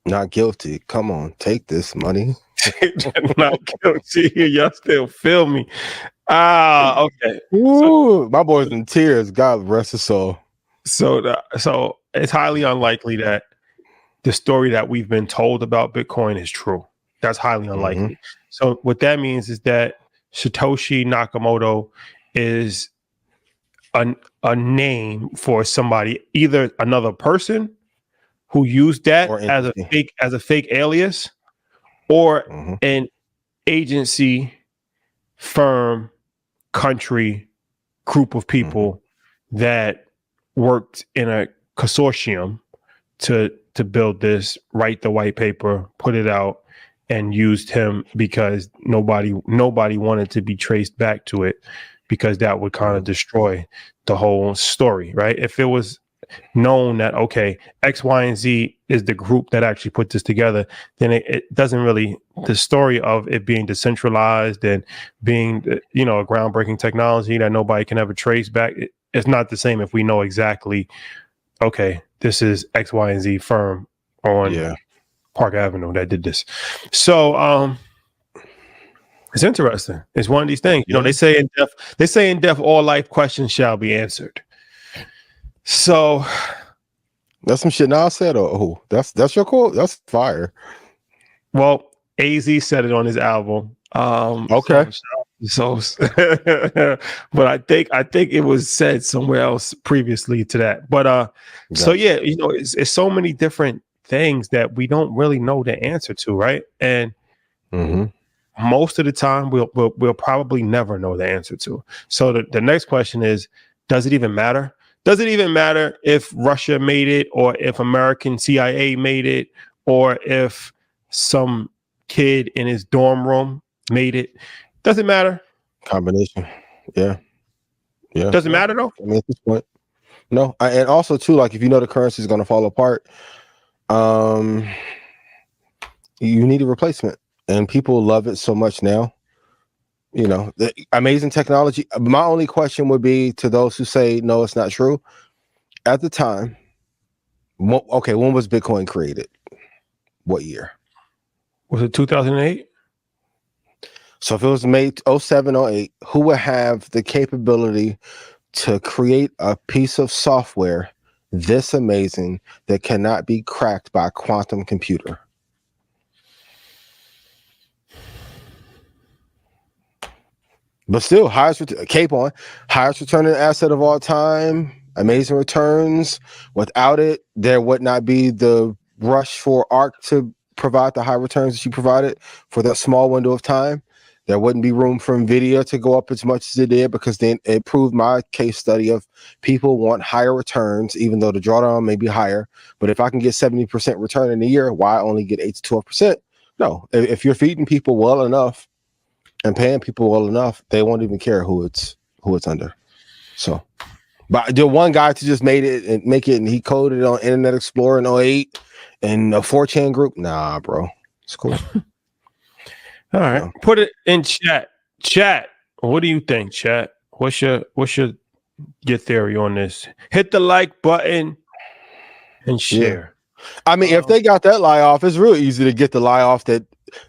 Not guilty. Come on, take this money. Not guilty. Y'all still feel me. Okay. Ooh, my boy's in tears. God rest his soul. So it's highly unlikely that the story that we've been told about Bitcoin is true. That's highly unlikely. So what that means is that Satoshi Nakamoto is a name for somebody, either another person who used that as a fake alias, or an agency, firm, country, group of people that worked in a consortium to build this, write the white paper, put it out, and used him because nobody wanted to be traced back to it, because that would kind of destroy the whole story, right? If it was known that, okay, X, Y, and Z is the group that actually put this together, then it doesn't really, the story of it being decentralized and being, a groundbreaking technology that nobody can ever trace back, it's not the same if we know exactly, okay, this is X, Y, and Z firm on Park Avenue that did this. So, it's interesting. It's one of these things. They say in death, all life questions shall be answered. So that's some shit Nas said. Oh, that's your quote. That's fire. Well, AZ said it on his album. Okay. So, but I think it was said somewhere else previously to that. But so yeah, you know, it's so many different things that we don't really know the answer to, right? And most of the time, we'll probably never know the answer to. So the next question is, does it even matter? Does it even matter if Russia made it, or if American CIA made it, or if some kid in his dorm room made it? Doesn't matter. Combination. Yeah. Doesn't matter though. I mean, at this point, no. And also too, like if you know the currency is going to fall apart, you need a replacement, and people love it so much now. You know, the amazing technology. My only question would be to those who say no, it's not true. At the time, okay, when was Bitcoin created? What year? Was it 2008? So if it was made 07, 08, who would have the capability to create a piece of software this amazing that cannot be cracked by a quantum computer? But still, highest returning asset of all time, amazing returns. Without it, there would not be the rush for ARK to provide the high returns that you provided for that small window of time. There wouldn't be room for NVIDIA to go up as much as it did, because then it proved my case study of people want higher returns, even though the drawdown may be higher. But if I can get 70% return in a year, why only get 8 to 12%? No, if you're feeding people well enough and paying people well enough, they won't even care who it's under. So, but the one guy to just make it, and he coded on Internet Explorer in 08 and a 4chan group. Nah, bro, it's cool. All right, put it in chat. Chat, what do you think, chat? What's your theory on this? Hit the like button and share. Yeah. I mean, if they got that lie off, it's real easy to get the lie off that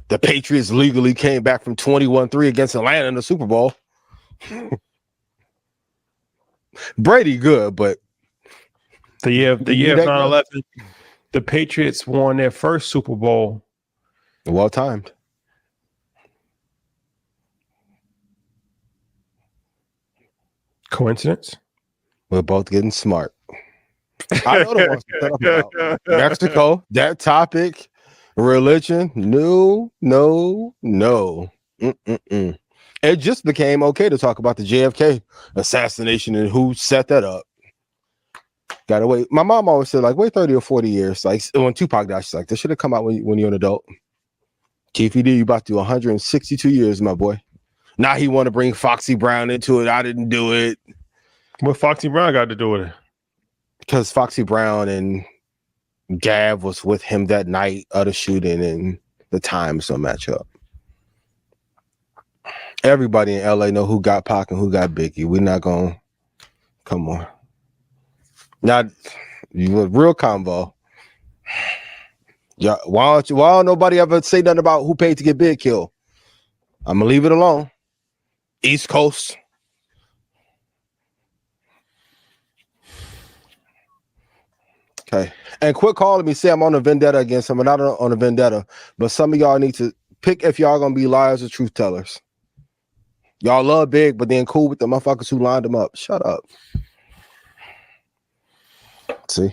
the Patriots legally came back from 21-3 against Atlanta in the Super Bowl. Brady good, but the year of 9/11, the Patriots won their first Super Bowl. Well timed. Coincidence? We're both getting smart. I know the ones to set up about Mexico, that topic, religion. No. It just became okay to talk about the JFK assassination and who set that up. Gotta wait. My mom always said, like, wait 30 or 40 years. Like when Tupac died, she's like, this should have come out when you're an adult. Keefy D, you about to do 162 years, my boy. Now he want to bring Foxy Brown into it. I didn't do it. What Foxy Brown got to do with it? Because Foxy Brown and Gav was with him that night of the shooting, and the times don't match up. Everybody in LA know who got Pac and who got Biggie. We're not going to come on. Now, you a real combo. Yeah, why don't nobody ever say nothing about who paid to get Big killed? I'm gonna leave it alone. East Coast. Okay. And quit calling me, say I'm on a vendetta against him. I'm not on a vendetta, but some of y'all need to pick if y'all gonna be liars or truth tellers. Y'all love Big, but then cool with the motherfuckers who lined him up. Shut up. See?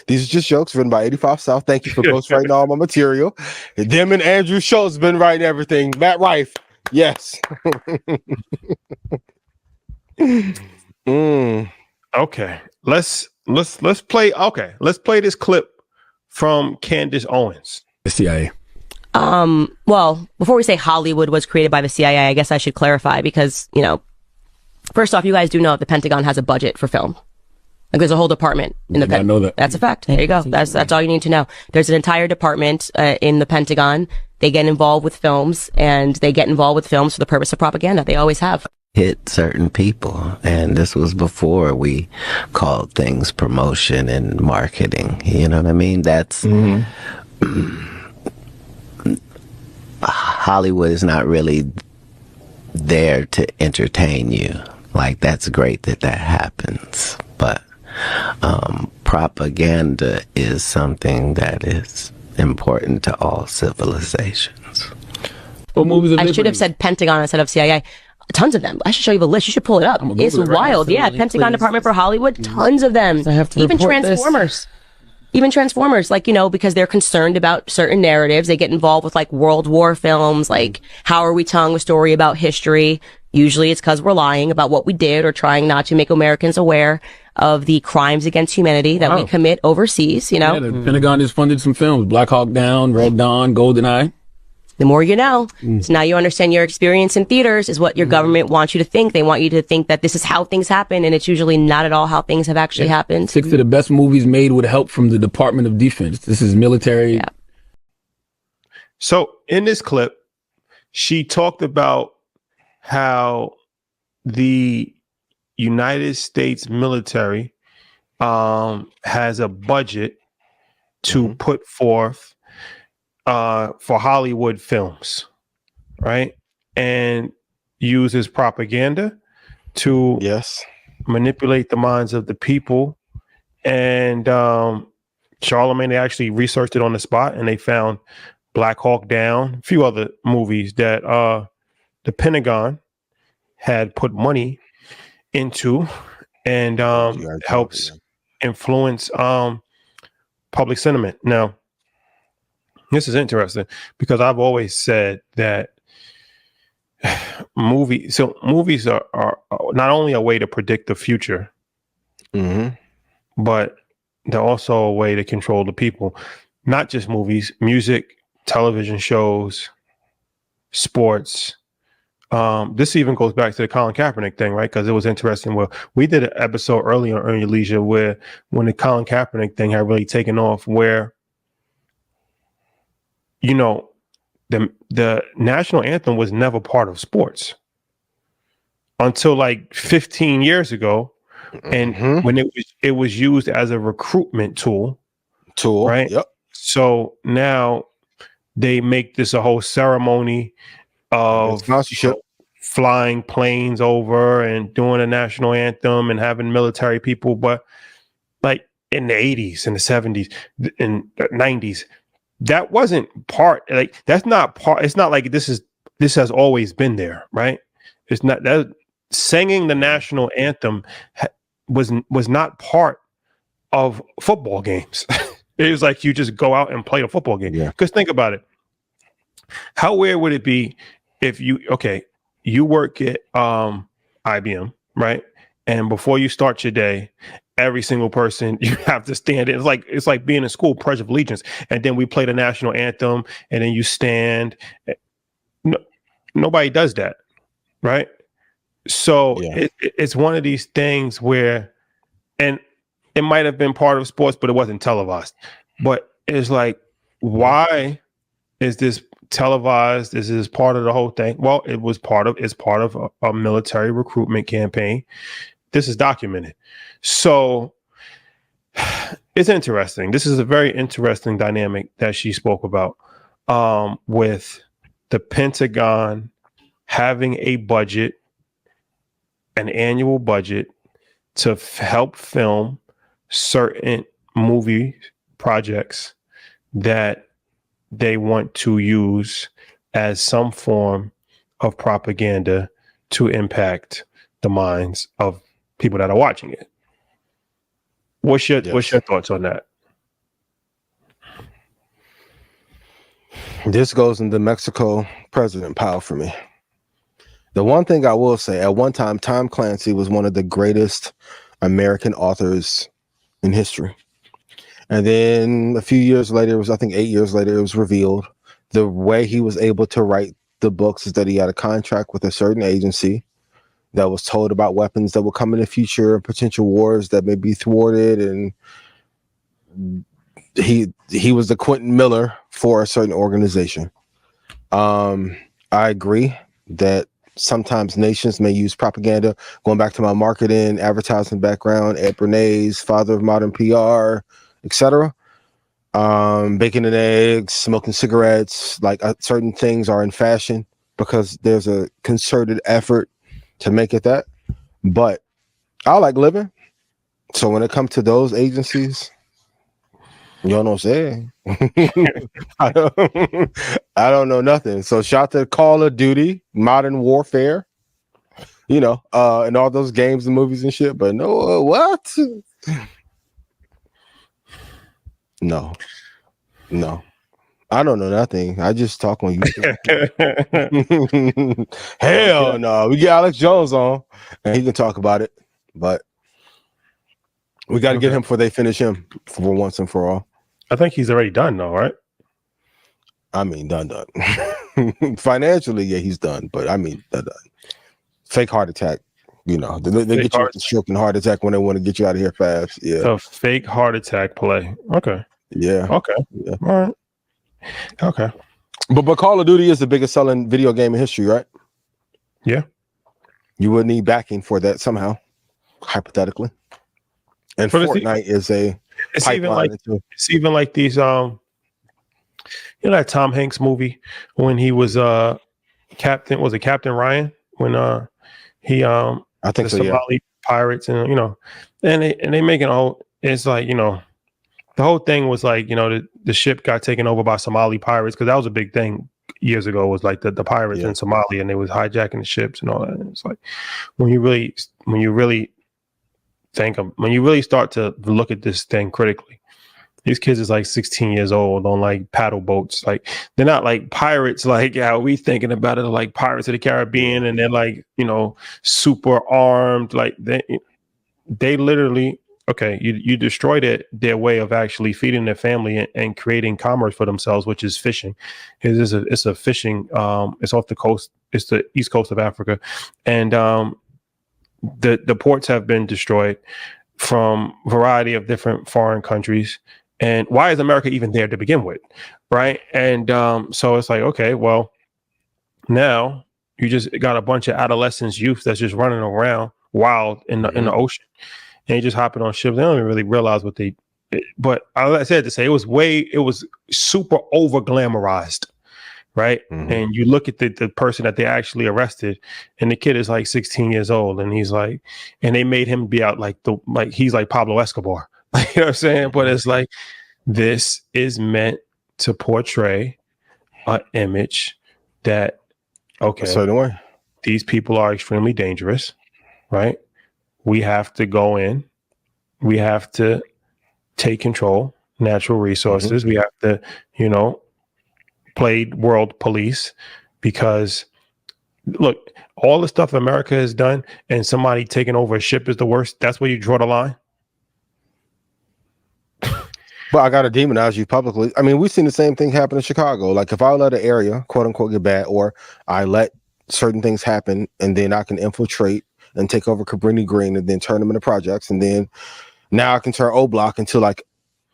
These are just jokes written by 85 South. Thank you for ghostwriting all my material. Them and Andrew Schultz been writing everything. Matt Rife. Yes. Okay. Let's play. Okay. Let's play this clip from Candace Owens. The CIA. Well, before we say Hollywood was created by the CIA, I guess I should clarify because, you know, first off, you guys do know the Pentagon has a budget for film. Like there's a whole department in the Pentagon. Know that. That's a fact. There you go. That's all you need to know. There's an entire department in the Pentagon. They get involved with films, and they get involved with films for the purpose of propaganda. They always have. Hit certain people, and this was before we called things promotion and marketing. You know what I mean? That's Hollywood is not really there to entertain you. Like that's great that happens, but propaganda is something that is important to all civilizations. What movies have I they should have produced? said Pentagon instead of CIA. Tons of them. I should show you the list. You should pull it up. I'm gonna go It's over it right wild. now. Yeah, Pentagon Please. Department for Hollywood. Tons of them. I have to Even report this. Transformers. Even Transformers, like, you know, because they're concerned about certain narratives. They get involved with like World War films, like how are we telling a story about history? Usually it's because we're lying about what we did or trying not to make Americans aware of the crimes against humanity that we Wow. commit overseas, you know? Yeah, the Pentagon just funded some films: Black Hawk Down, Red Dawn, GoldenEye. The more you know. So now you understand your experience in theaters is what your government wants you to think. They want you to think that this is how things happen, and it's usually not at all how things have actually happened. 6 of the best movies made with help from the Department of Defense. This is military. Yeah. So in this clip, she talked about how the United States military has a budget to put forth for Hollywood films, right? And uses propaganda to Yes. manipulate the minds of the people. And Charlemagne, they actually researched it on the spot and they found Black Hawk Down, a few other movies that the Pentagon had put money into and helps influence public sentiment. Now, this is interesting because I've always said that movies are not only a way to predict the future, but they're also a way to control the people. Not just movies, music, television shows, sports. This even goes back to the Colin Kaepernick thing, right? Because it was interesting. Well, we did an episode earlier on Earn Your Leisure where when the Colin Kaepernick thing had really taken off, where you know, the national anthem was never part of sports until like 15 years ago, and when it was used as a recruitment tool, right? Yep. So now they make this a whole ceremony of sponsorship, flying planes over and doing a national anthem and having military people, but like in the 80s and the 70s and 90s. That wasn't part, like that's not part. It's not like this has always been there, right? It's not that singing the national anthem was not part of football games. It was like you just go out and play a football game. Because think about it. How weird would it be if you work at IBM, right? And before you start your day, every single person you have to stand in. It's like being in school, Pledge of Allegiance, and then we play the national anthem, and then you stand. No, nobody does that, right? So it's one of these things where, and it might have been part of sports, but it wasn't televised. But it's like, why is this televised? Is this part of the whole thing? Well, it's part of a military recruitment campaign. This is documented. So it's interesting. This is a very interesting dynamic that she spoke about with the Pentagon having a budget, an annual budget to help film certain movie projects that they want to use as some form of propaganda to impact the minds of people that are watching it. What's your thoughts on that? This goes into Mexico president pile for me. The one thing I will say, at one time, Tom Clancy was one of the greatest American authors in history. And then a few years later, I think 8 years later, it was revealed the way he was able to write the books is that he had a contract with a certain agency that was told about weapons that will come in the future and potential wars that may be thwarted. And he was the Quentin Miller for a certain organization. I agree that sometimes nations may use propaganda. Going back to my marketing, advertising background, Ed Bernays, father of modern PR, etc. Bacon and eggs, smoking cigarettes, like certain things are in fashion because there's a concerted effort to make it that. But I like living. So when it comes to those agencies, You don't know what I'm saying? I don't know nothing. So shout to Call of Duty, Modern Warfare, and all those games and movies and shit. But no, what? No. I don't know nothing. I just talk on YouTube. Hell no. We get Alex Jones on and he can talk about it. But we got to get him before they finish him for once and for all. I think he's already done though, right? I mean, done. Financially, yeah, he's done. But I mean, done. Fake heart attack. They get you with the stroke and heart attack when they want to get you out of here fast. Yeah. So fake heart attack play. Okay. Yeah. Okay. Yeah. All right. Okay. But Call of Duty is the biggest selling video game in history, right? Yeah. You would need backing for that somehow, hypothetically. And but Fortnite is a it's even like these that Tom Hanks movie when he was Captain Ryan when he I think the so, Somali pirates and and they making it's like the whole thing was like the ship got taken over by Somali pirates because that was a big thing years ago was like the pirates in Somalia and they was hijacking the ships and all that. And it's like when you really start to look at this thing critically, these kids is like 16 years old on like paddle boats. Like they're not like pirates like how we thinking about it, like Pirates of the Caribbean, and they're like super armed. Like they literally you destroyed their way of actually feeding their family and creating commerce for themselves, which is fishing. It's a fishing. It's off the coast. It's the east coast of Africa, and the ports have been destroyed from a variety of different foreign countries. And why is America even there to begin with, right? And so it's like, okay, well, now you just got a bunch of adolescents, youth that's just running around wild in the ocean, and they just hopping on ships. They don't even really realize what they. But I said to say it was super over glamorized, right? Mm-hmm. And you look at the person that they actually arrested, and the kid is like 16 years old, and he's like, and they made him be out like he's like Pablo Escobar. You know what I'm saying? But it's like, this is meant to portray an image that, these people are extremely dangerous, right? We have to go in. We have to take control, natural resources. Mm-hmm. We have to, play world police because, look, all the stuff America has done and somebody taking over a ship is the worst. That's where you draw the line. But I got to demonize you publicly. I mean, we've seen the same thing happen in Chicago. Like if I let an area, quote unquote, get bad, or I let certain things happen and then I can infiltrate and take over Cabrini Green and then turn them into projects. And then now I can turn O Block into like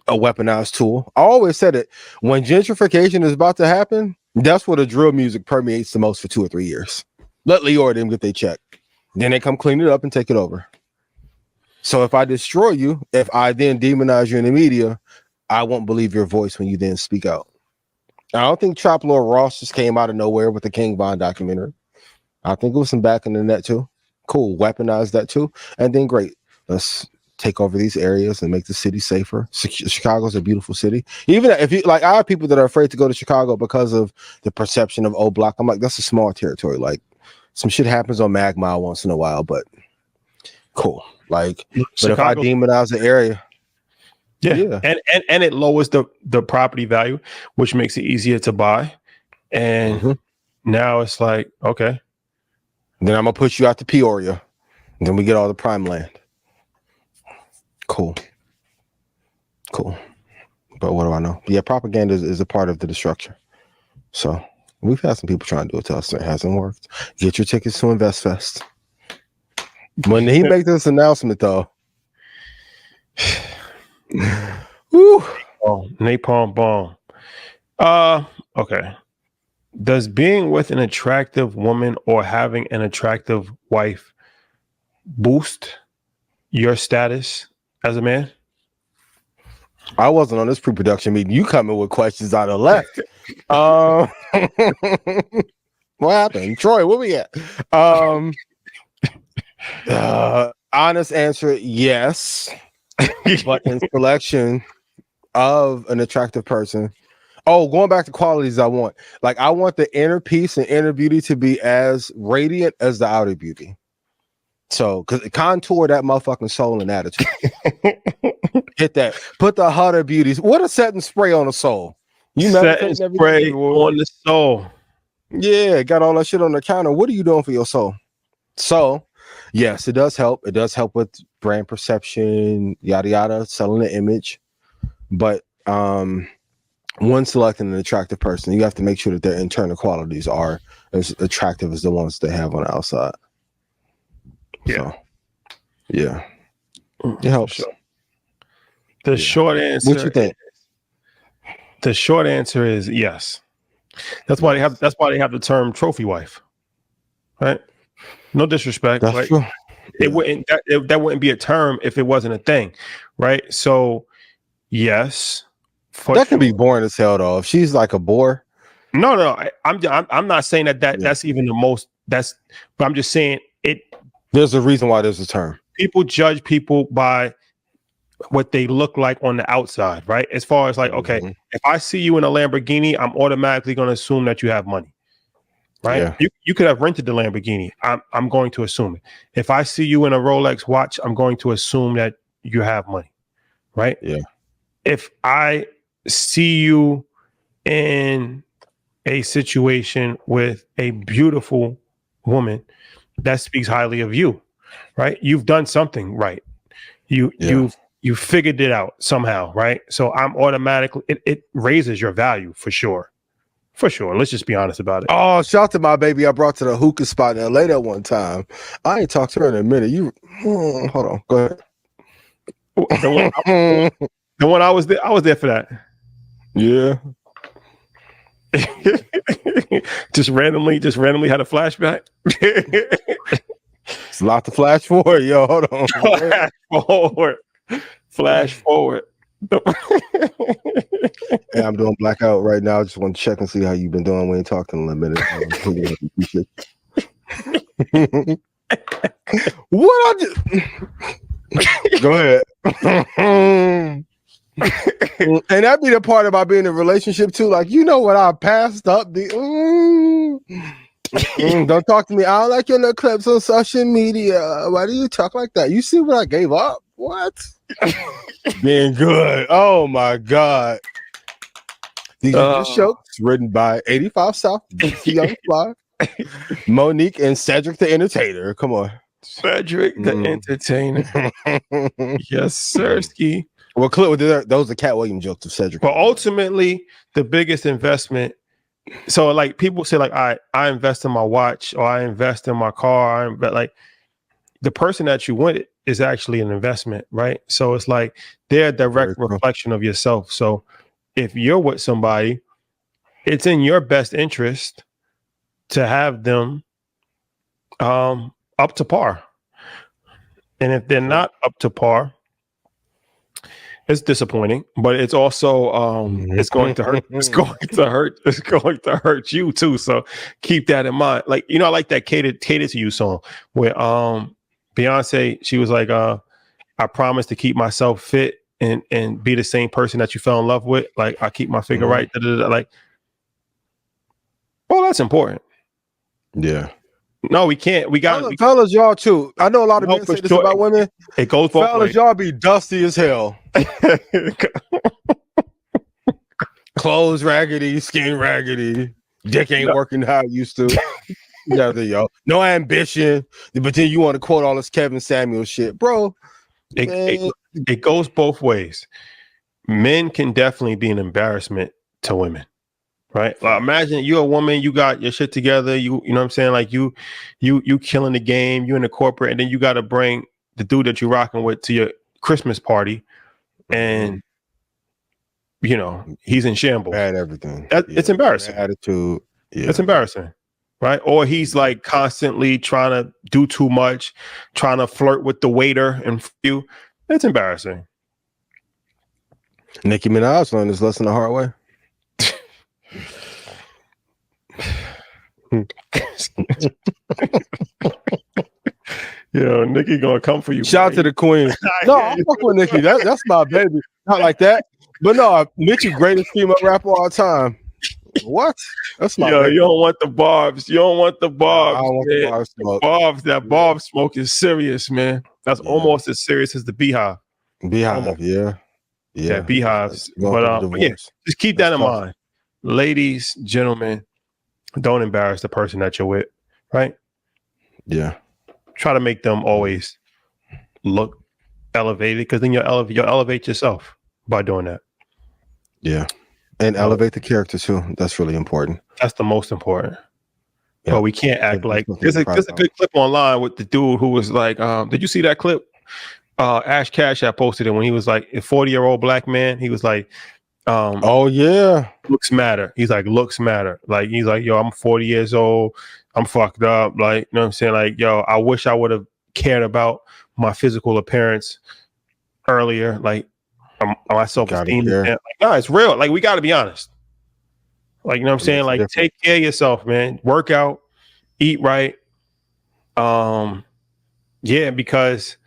a weaponized tool. I always said it, when gentrification is about to happen, that's where the drill music permeates the most for 2 or 3 years. Let Leor them get their check. Then they come clean it up and take it over. So if I destroy you, if I then demonize you in the media, I won't believe your voice when you then speak out. I don't think Trap Lord Ross just came out of nowhere with the King Von documentary. I think it was some back in the net too. Cool, weaponize that too. And then great, let's take over these areas and make the city safer. Chicago's a beautiful city. Even if you like, I have people that are afraid to go to Chicago because of the perception of O Block. I'm like, that's a small territory. Like some shit happens on Mag Mile once in a while, but cool. Like, but if I demonize the area, yeah. And it lowers the property value, which makes it easier to buy. And now it's like, okay, then I'm gonna push you out to Peoria, and then we get all the prime land. Cool. But what do I know? Yeah, propaganda is a part of the destruction. So we've had some people trying to do it to us. It hasn't worked. Get your tickets to InvestFest. When he makes this announcement, though, woo. Napalm bomb. Okay. Does being with an attractive woman or having an attractive wife boost your status as a man? I wasn't on this pre-production meeting. You coming with questions out of left. What happened? Troy, where we at? Honest answer, yes. But in selection, of an attractive person. Oh, going back to qualities I want. Like, I want the inner peace and inner beauty to be as radiant as the outer beauty. So, because contour that motherfucking soul and attitude. Hit that. Put the hotter beauties. What a setting spray on the soul. You setting spray on the soul. Yeah, got all that shit on the counter. What are you doing for your soul? So, yes, it does help. It does help with brand perception, yada yada, selling the image. But when selecting an attractive person, you have to make sure that their internal qualities are as attractive as the ones they have on the outside. Yeah. So, yeah. It helps. Sure. The short answer. What you think? The short answer is yes. That's why they have the term trophy wife. Right? No disrespect. That's true. It wouldn't that wouldn't be a term if it wasn't a thing. Right? So yes. That can be boring as hell though. If she's like a bore. No. I'm not saying that's even the most but I'm just saying it. There's a reason why there's a term. People judge people by what they look like on the outside, right? As far as like, okay, if I see you in a Lamborghini, I'm automatically going to assume that you have money, right? Yeah. You could have rented the Lamborghini. I'm going to assume it. If I see you in a Rolex watch, I'm going to assume that you have money, right? Yeah. If I see you in a situation with a beautiful woman, that speaks highly of you, right? You've done something right. You figured it out somehow, right? So I'm automatically, it raises your value for sure. For sure. Let's just be honest about it. Oh, shout out to my baby I brought to the hookah spot in LA that one time. I ain't talked to her in a minute. Hold on. Go ahead. The one I was there for that. Yeah. just randomly had a flashback. It's a lot to flash forward, yo. Hold on. Flash forward. Hey, I'm doing blackout right now. I just want to check and see how you've been doing. We ain't talking in a minute. What I did? Go ahead. And that be the part about being in a relationship too. Like, you know what I passed up don't talk to me. I don't like your little clips on social media. Why do you talk like that? You see what I gave up? What? Being good. Oh my God. These are just shows written by 85 South, Young Fly, Monique, and Cedric the Entertainer. Come on. Cedric the Entertainer. Yes, Sirski. Well, those are Katt Williams jokes of Cedric. But ultimately, the biggest investment. So, like, people say, like, I invest in my watch or I invest in my car, but like, the person that you want is actually an investment, right? So it's like they're a direct reflection of yourself. So if you're with somebody, it's in your best interest to have them up to par. And if they're not up to par, it's disappointing, but it's also it's going to hurt. It's going to hurt you too. So keep that in mind. Like, you know, I like that Catered to You song where Beyonce, she was like, I promise to keep myself fit and be the same person that you fell in love with. Like, I keep my figure right. Like, well, that's important. Yeah. No, we can't. We got fellas, y'all too. I know a lot of men say this about women. It goes both fellas, ways. Y'all be dusty as hell. Clothes raggedy, skin raggedy. Dick ain't working how it used to. Yeah, there yo. No ambition, but then you want to quote all this Kevin Samuel shit, bro. It goes both ways. Men can definitely be an embarrassment to women. Right. Like, imagine you're a woman, you got your shit together, you know what I'm saying? Like you killing the game, you in the corporate, and then you got to bring the dude that you're rocking with to your Christmas party, and you know he's in shambles. Bad everything. It's embarrassing. Bad attitude. Yeah. It's embarrassing. Right. Or he's like constantly trying to do too much, trying to flirt with the waiter and you. It's embarrassing. Nicki Minaj learned this lesson the hard way. Yo, Nicki gonna come for you. Shout out to the queen. No, I'm fucking with Nicki. That's my baby. Not like that. But no, Mitchell, greatest female rapper all time. What? That's not. Yo, you don't want the barbs. You don't want the barbs. I don't want the man. barb smoke. Barbs. That barb smoke is serious, man. That's almost as serious as the beehive. Beehive, yeah, beehives. But yeah, just keep that in mind, ladies, gentlemen. Don't embarrass the person that you're with, right? Yeah. Try to make them always look elevated, because then you'll elevate yourself by doing that. Yeah. And elevate the character too. That's really important. That's the most important. Yeah. But we can't act like there's a good clip online with the dude who was like, did you see that clip? Ash Cash I posted it when he was like a 40-year-old black man. He was like, oh yeah, looks matter. He's like, looks matter. Like, he's like, yo, I'm 40 years old. I'm fucked up. Like, you know what I'm saying? Like, yo, I wish I would have cared about my physical appearance earlier. Like, my self-esteem. Like, no, it's real. Like, we got to be honest. Like, you know what I'm saying? Like, take care of yourself, man. Work out, eat right. Yeah, because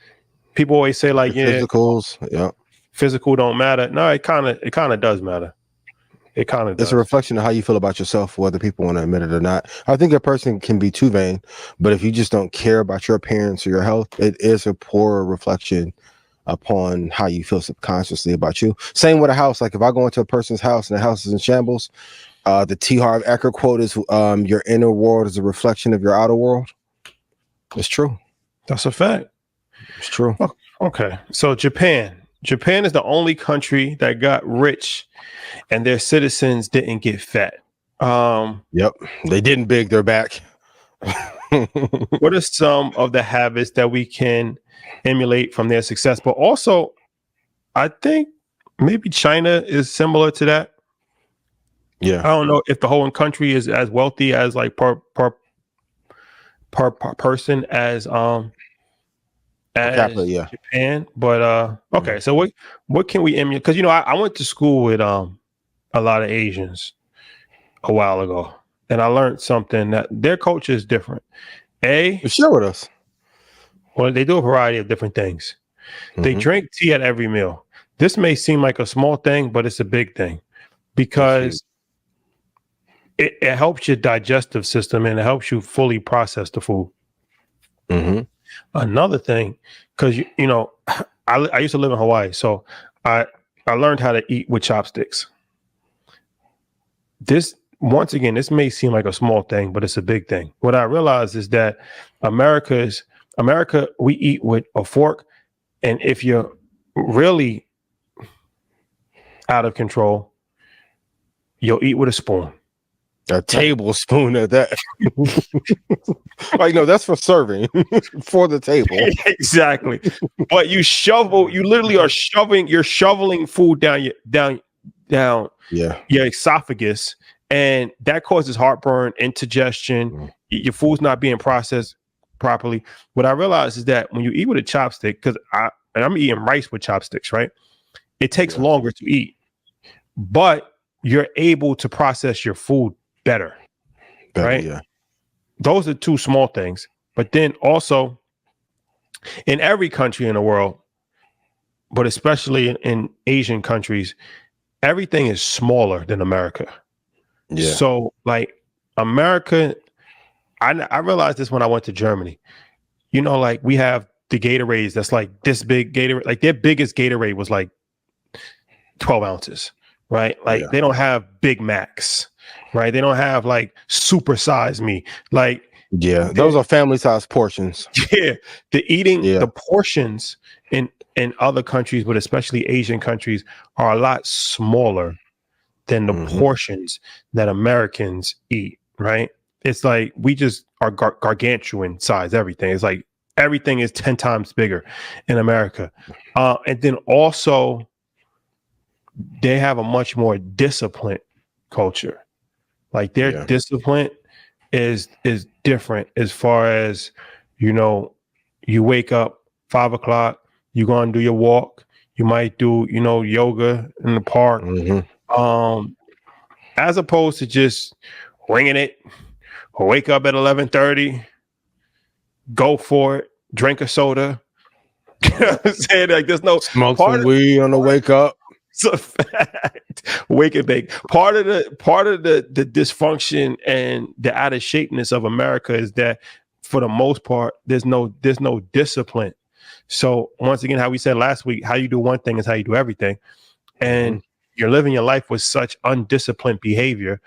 people always say like, physicals, physical don't matter. No, it kind of does matter. It kind of does. It's a reflection of how you feel about yourself, whether people want to admit it or not. I think a person can be too vain, but if you just don't care about your appearance or your health, it is a poor reflection upon how you feel subconsciously about you. Same with a house. Like, if I go into a person's house and the house is in shambles, the T. Harv Eker quote is, your inner world is a reflection of your outer world. It's true. That's a fact. It's true. Okay. So Japan is the only country that got rich and their citizens didn't get fat. Yep. They didn't big their back. What are some of the habits that we can emulate from their success? But also, I think maybe China is similar to that. Yeah. I don't know if the whole country is as wealthy as like per person as Capital, Japan. But okay, so what can we emulate? Because I went to school with a lot of Asians a while ago, and I learned something that their culture is different. Share with us. Well, they do a variety of different things. They drink tea at every meal. This may seem like a small thing, but it's a big thing because it helps your digestive system and it helps you fully process the food. Another thing, because I used to live in Hawaii, so I learned how to eat with chopsticks. This may seem like a small thing, but it's a big thing. What I realized is that America, we eat with a fork, and if you're really out of control, you'll eat with a spoon. A tablespoon at that. Like, no, that's for serving for the table. Exactly. But you're shoveling food down your esophagus, and that causes heartburn, indigestion. Your food's not being processed properly. What I realized is that when you eat with a chopstick, because I'm eating rice with chopsticks, right? It takes longer to eat, but you're able to process your food better, right? Yeah. Those are two small things. But then also in every country in the world, but especially in Asian countries, everything is smaller than America. Yeah. So like America, I realized this when I went to Germany. Like we have the Gatorades that's like this big Gatorade, like their biggest Gatorade was like 12 ounces, right? Like they don't have Big Macs. Right, they don't have like super size me. Like, those are family size portions. Yeah, the portions in other countries, but especially Asian countries, are a lot smaller than the portions that Americans eat. Right, it's like we just are gargantuan size. Everything is like everything is 10 times bigger in America, and then also they have a much more disciplined culture. Like their discipline is different as far as, you wake up 5 o'clock, you go and do your walk. You might do, yoga in the park. As opposed to just winging it, or wake up at 11:30, go for it, drink a soda. You know what I'm saying? Like there's no smoke some weed on the wake up. It's a fact. Wake and bake. Part of the dysfunction and the out of shapeness of America is that, for the most part, there's no discipline. So once again, how we said last week, how you do one thing is how you do everything, and you're living your life with such undisciplined behavior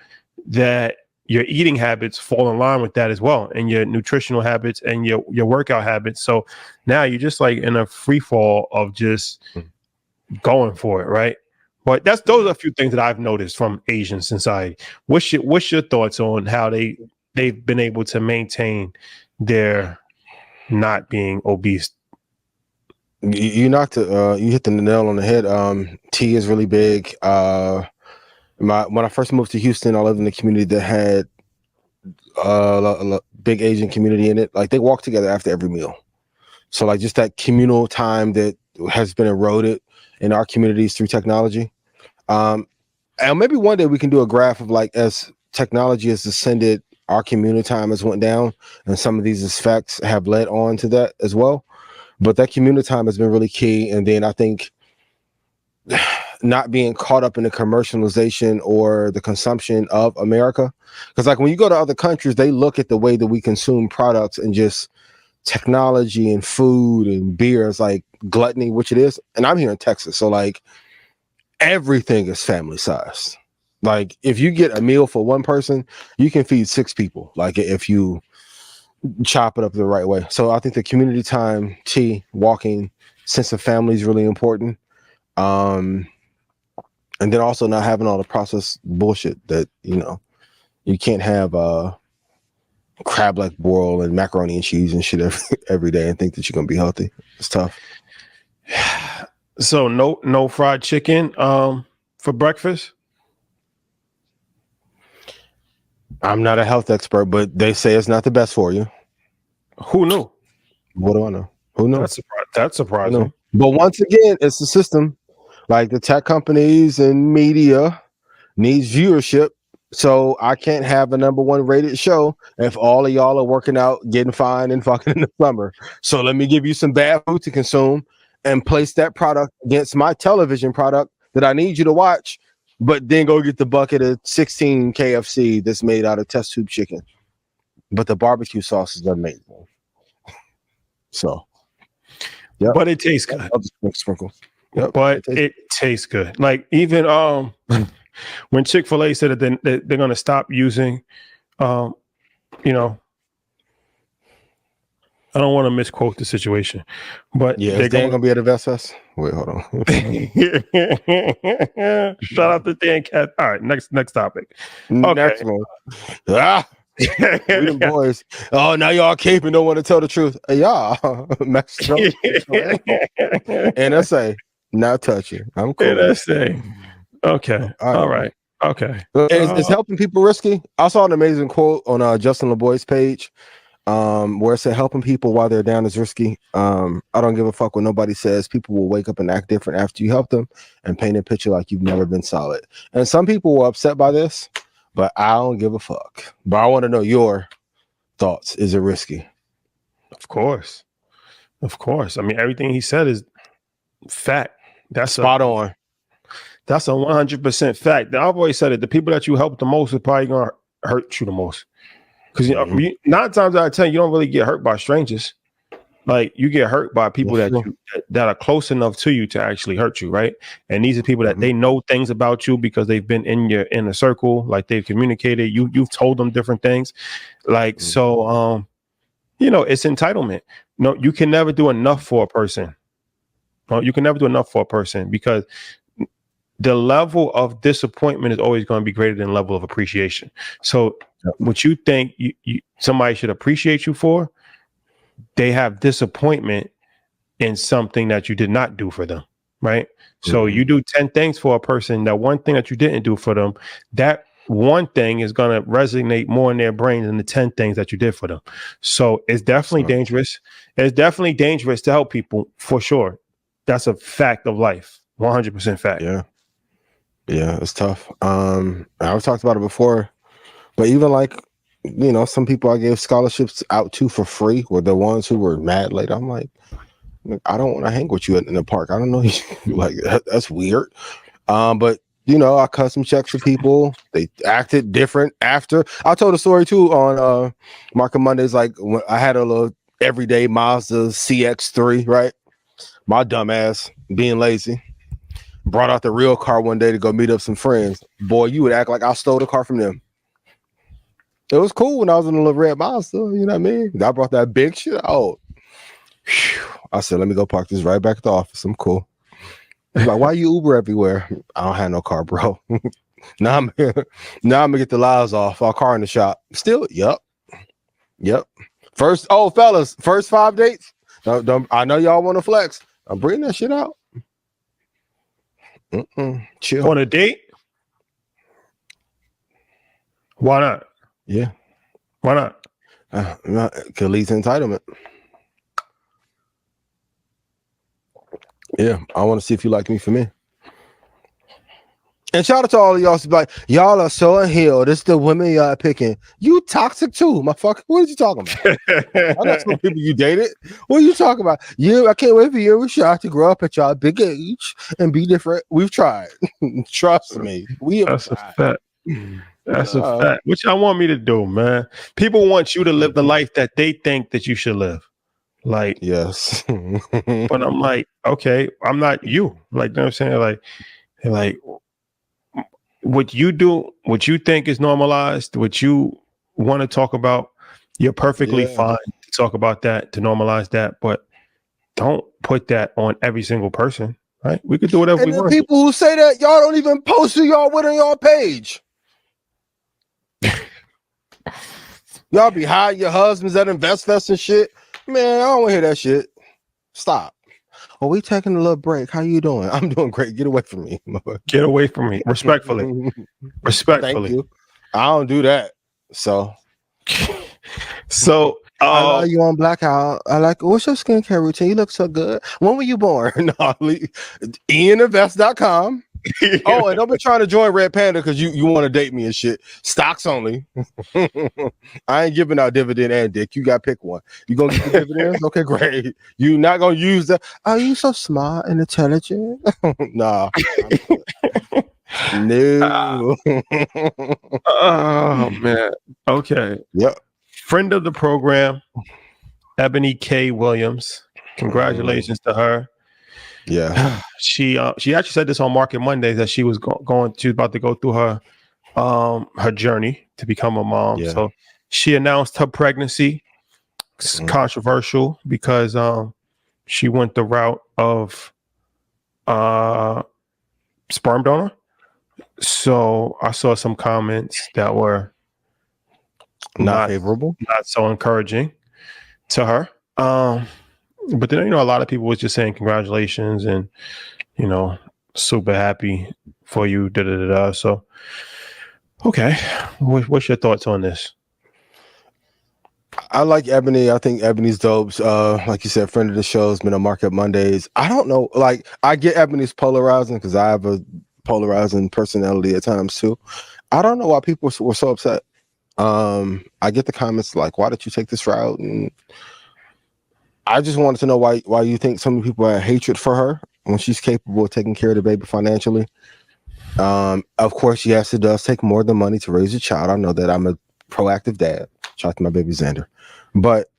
that your eating habits fall in line with that as well, and your nutritional habits and your workout habits. So now you're just like in a free fall of just going for it, right? But those are a few things that I've noticed from Asian society. What's your thoughts on how they've been able to maintain their not being obese? You hit the nail on the head. Tea is really big. When I first moved to Houston, I lived in a community that had a big Asian community in it. Like, they walk together after every meal. So like, just that communal time that has been eroded in our communities through technology. And maybe one day we can do a graph of, like, as technology has ascended, our communal time has went down, and some of these effects have led on to that as well. But that community time has been really key. And then I think not being caught up in the commercialization or the consumption of America. Because, like, when you go to other countries, they look at the way that we consume products and just technology and food and beer as like gluttony, which it is. And I'm here in Texas, so like everything is family sized. Like, if you get a meal for one person, you can feed 6 people, like, if you chop it up the right way. So I think the community time, tea, walking, sense of family is really important. And then also not having all the processed bullshit that, you can't have crab leg boil and macaroni and cheese and shit every day and think that you're gonna be healthy. It's tough. So no fried chicken for breakfast? I'm not a health expert, but they say it's not the best for you. Who knew? What do I know? Who knows? That's surprising. But once again, it's the system. Like, the tech companies and media needs viewership. So I can't have a #1 rated show if all of y'all are working out, getting fine, and fucking in the summer. So let me give you some bad food to consume and place that product against my television product that I need you to watch, but then go get the bucket of 16 KFC that's made out of test tube chicken. But the barbecue sauce is amazing. So, yeah. But it tastes good. I'll just sprinkle. Yep. But it tastes good. Like, even when Chick-fil-A said that they're going to stop using, I don't want to misquote the situation, but yeah, they're going to be at a Vest Fest. Wait, hold on. Shout out to Dan Katt. All right, next topic. Okay. Next one. We the boys. Oh, now y'all caping, don't want to tell the truth. Y'all, NSA, not touching. I'm cool. NSA. Okay. All right. Okay. Is helping people risky? I saw an amazing quote on Justin LeBoy's page, where it said helping people while they're down is risky. I don't give a fuck what nobody says. People will wake up and act different after you help them and paint a picture like you've never been solid. And some people were upset by this, but I don't give a fuck. But I want to know your thoughts. Is it risky? Of course. I mean, everything he said is fact. That's spot on. That's a 100% fact. I've always said it. The people that you help the most are probably going to hurt you the most. Because 9 times out of 10, you don't really get hurt by strangers. Like, you get hurt by people that are close enough to you to actually hurt you, right? And these are people that they know things about you because they've been in your inner circle, like they've communicated. You've told them different things, like so. It's entitlement. No, you can never do enough for a person. No, you can never do enough for a person because the level of disappointment is always going to be greater than the level of appreciation. So, what you think somebody should appreciate you for, they have disappointment in something that you did not do for them, right? So you do 10 things for a person, that one thing that you didn't do for them, that one thing is going to resonate more in their brain than the 10 things that you did for them. So it's definitely dangerous. It's definitely dangerous to help people, for sure. That's a fact of life. 100% fact. Yeah, it's tough. I've talked about it before, but even like, some people I gave scholarships out to for free were the ones who were mad later. I'm like, I don't want to hang with you in the park. I don't know you. Like, that's weird. But you know, I cut some checks for people. They acted different after. I told a story too on Market Mondays. Like when I had a little everyday Mazda CX-3, right? My dumb ass being lazy brought out the real car one day to go meet up some friends. Boy, you would act like I stole the car from them. It was cool when I was in a little red Mazda. You know what I mean? I brought that big shit out. I said, let me go park this right back at the office. I'm cool. He's like, why you Uber everywhere? I don't have no car, bro. now I'm gonna get the lies off. Our car in the shop. Still, yep. First 5 dates. I know y'all want to flex. I'm bringing that shit out. Chill. On a date? Why not? Yeah. Why not? Could lead to entitlement. Yeah, I want to see if you like me for me. And shout out to all of y'all. Like, y'all are so unhealed. It's the women y'all are picking. You toxic too, motherfucker. What are you talking about? I got some people you dated. What are you talking about? I can't wait for you and Rashad to grow up at y'all big age and be different. We've tried. Trust me. That's a fact. That's a fact. What y'all want me to do, man? People want you to live the life that they think that you should live. Like, yes. But I'm like, okay, I'm not you. Like, you know what I'm saying? Like what you do, what you think is normalized, what you want to talk about, you're perfectly fine to talk about that, to normalize that, but don't put that on every single person, right? We could do whatever we want. People who say that, y'all don't even post who y'all with on y'all page. Y'all be hiding your husbands at InvestFest and shit. Man, I don't want to hear that shit. Stop. Oh, we taking a little break. How you doing? I'm doing great. Get away from me. Get away from me. Respectfully. Thank you. I don't do that. So I love you on Blackout. I like, what's your skincare routine? You look so good. When were you born? No, IanInvest.com. Oh, and don't be trying to join Red Panda because you want to date me and shit. Stocks only. I ain't giving out dividend and dick. You got to pick one. You gonna get the dividends? Okay, great. You not gonna use that? Are you so smart and intelligent? Nah. No. Oh man. Okay. Yep. Friend of the program, Eboni K. Williams. Congratulations to her. Yeah. She actually said this on Market Monday that she was she was about to go through her journey to become a mom. Yeah. So she announced her pregnancy. It's controversial because she went the route of sperm donor. So I saw some comments that were not favorable, not so encouraging to her. But then, a lot of people was just saying congratulations and, super happy for you. So, okay. What's your thoughts on this? I like Eboni. I think Ebony's dope. Like you said, friend of the show, has been on Market Mondays. I don't know. Like, I get Ebony's polarizing because I have a polarizing personality at times too. I don't know why people were so upset. I get the comments like, why did you take this route? And I just wanted to know why you think some people have hatred for her when she's capable of taking care of the baby financially. Of course, yes, it does take more than money to raise a child. I know that. I'm a proactive dad. Shout out to my baby Xander. But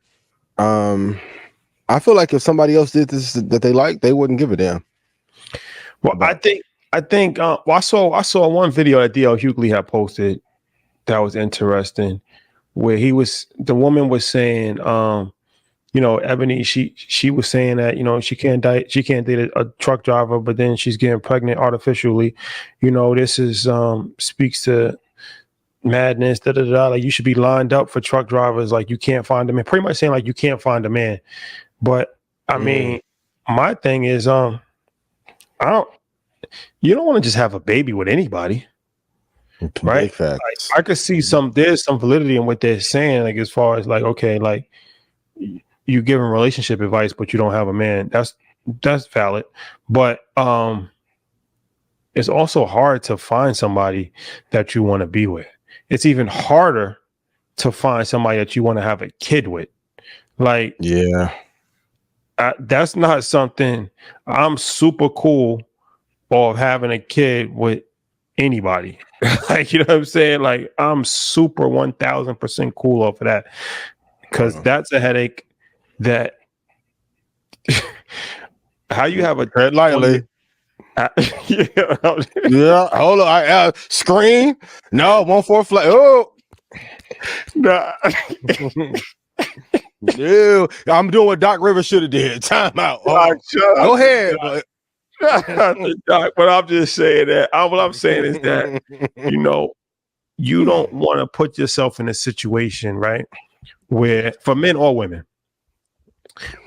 I feel like if somebody else did this that they like, they wouldn't give a damn. Well, I think I saw one video that DL Hughley had posted that was interesting, where the woman was saying, Eboni, she was saying that, she can't date a truck driver, but then she's getting pregnant artificially. This is speaks to madness, like you should be lined up for truck drivers, like you can't find a man. Pretty much saying like you can't find a man. But I mean, my thing is, you don't want to just have a baby with anybody. Right? Like, I could see there's some validity in what they're saying, like as far as like, okay, like you giving relationship advice, but you don't have a man. That's valid. But it's also hard to find somebody that you want to be with. It's even harder to find somebody that you want to have a kid with. Like, yeah, that's not something. I'm super cool or of having a kid with anybody. Like, you know what I'm saying? Like, I'm super 1000% cool off of that, because that's a headache that how you have a tread lightly. yeah, Hold on. I screen. No, 1-4 flag. Oh, nah. Ew. I'm doing what Doc Rivers should have did. Time out. Go ahead. But I'm just saying that. What I'm saying is that, you know, you don't want to put yourself in a situation, right, where, for men or women,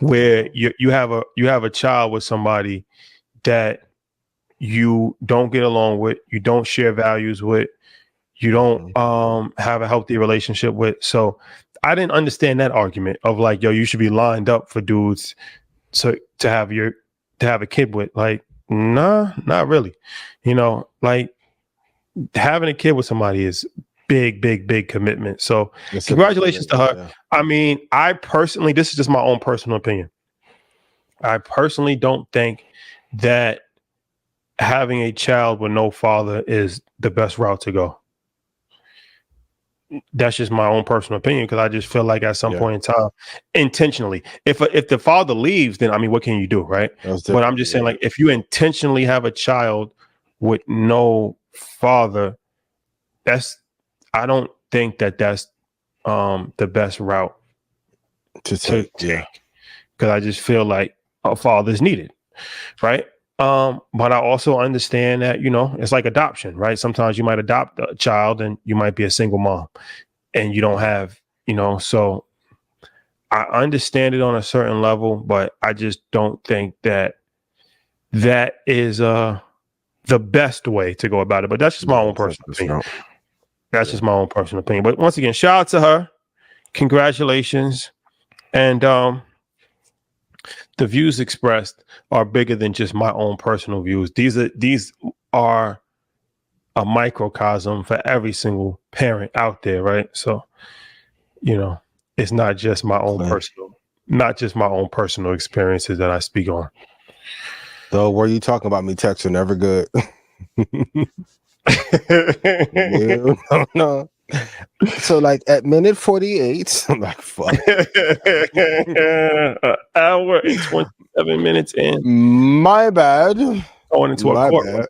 where you have a child with somebody that you don't get along with, you don't share values with, you don't have a healthy relationship with. So I didn't understand that argument of like, yo, you should be lined up for dudes to have a kid with. Like, nah, not really. You know, like, having a kid with somebody is big commitment. So congratulations to her. Yeah. I mean, I personally, this is just my own personal opinion, I personally don't think that having a child with no father is the best route to go. That's just my own personal opinion, because I just feel like at some point in time, intentionally, if the father leaves, then I mean, what can you do, right? But I'm just saying, like, if you intentionally have a child with no father, I don't think that's the best route to take, because I just feel like a father is needed, right? But I also understand that, you know, it's like adoption, right? Sometimes you might adopt a child and you might be a single mom and you don't have, you know, so I understand it on a certain level, but I just don't think that is the best way to go about it. But that's just my own personal opinion. That's just my own personal opinion. But once again, shout out to her. Congratulations. And the views expressed are bigger than just my own personal views. These are a microcosm for every single parent out there, right? So, you know, it's not just my own personal experiences that I speak on. So, were you talking about me texting? Never good. No. So, like, at minute 48, I'm like, fuck. An hour and 27 minutes in. My bad. Going into a court.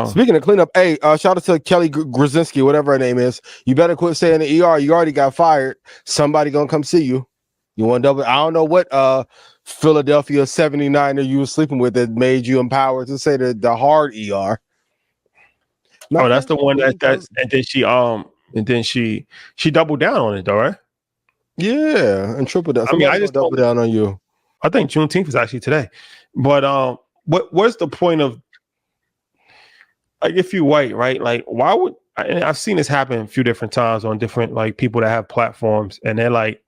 Speaking of cleanup, hey, shout out to Kelly Grzinski, whatever her name is. You better quit saying the ER. You already got fired. Somebody gonna come see you. You want double? I don't know what Philadelphia 79er you were sleeping with that made you empowered to say the hard ER. Oh, that's the one and then she doubled down on it though, right? Yeah, and tripled down. I mean, I just double down on you. I think Juneteenth is actually today, but what's the point of, like, if you white, right? Like, why would and I've seen this happen a few different times on different, like, people that have platforms, and they're like,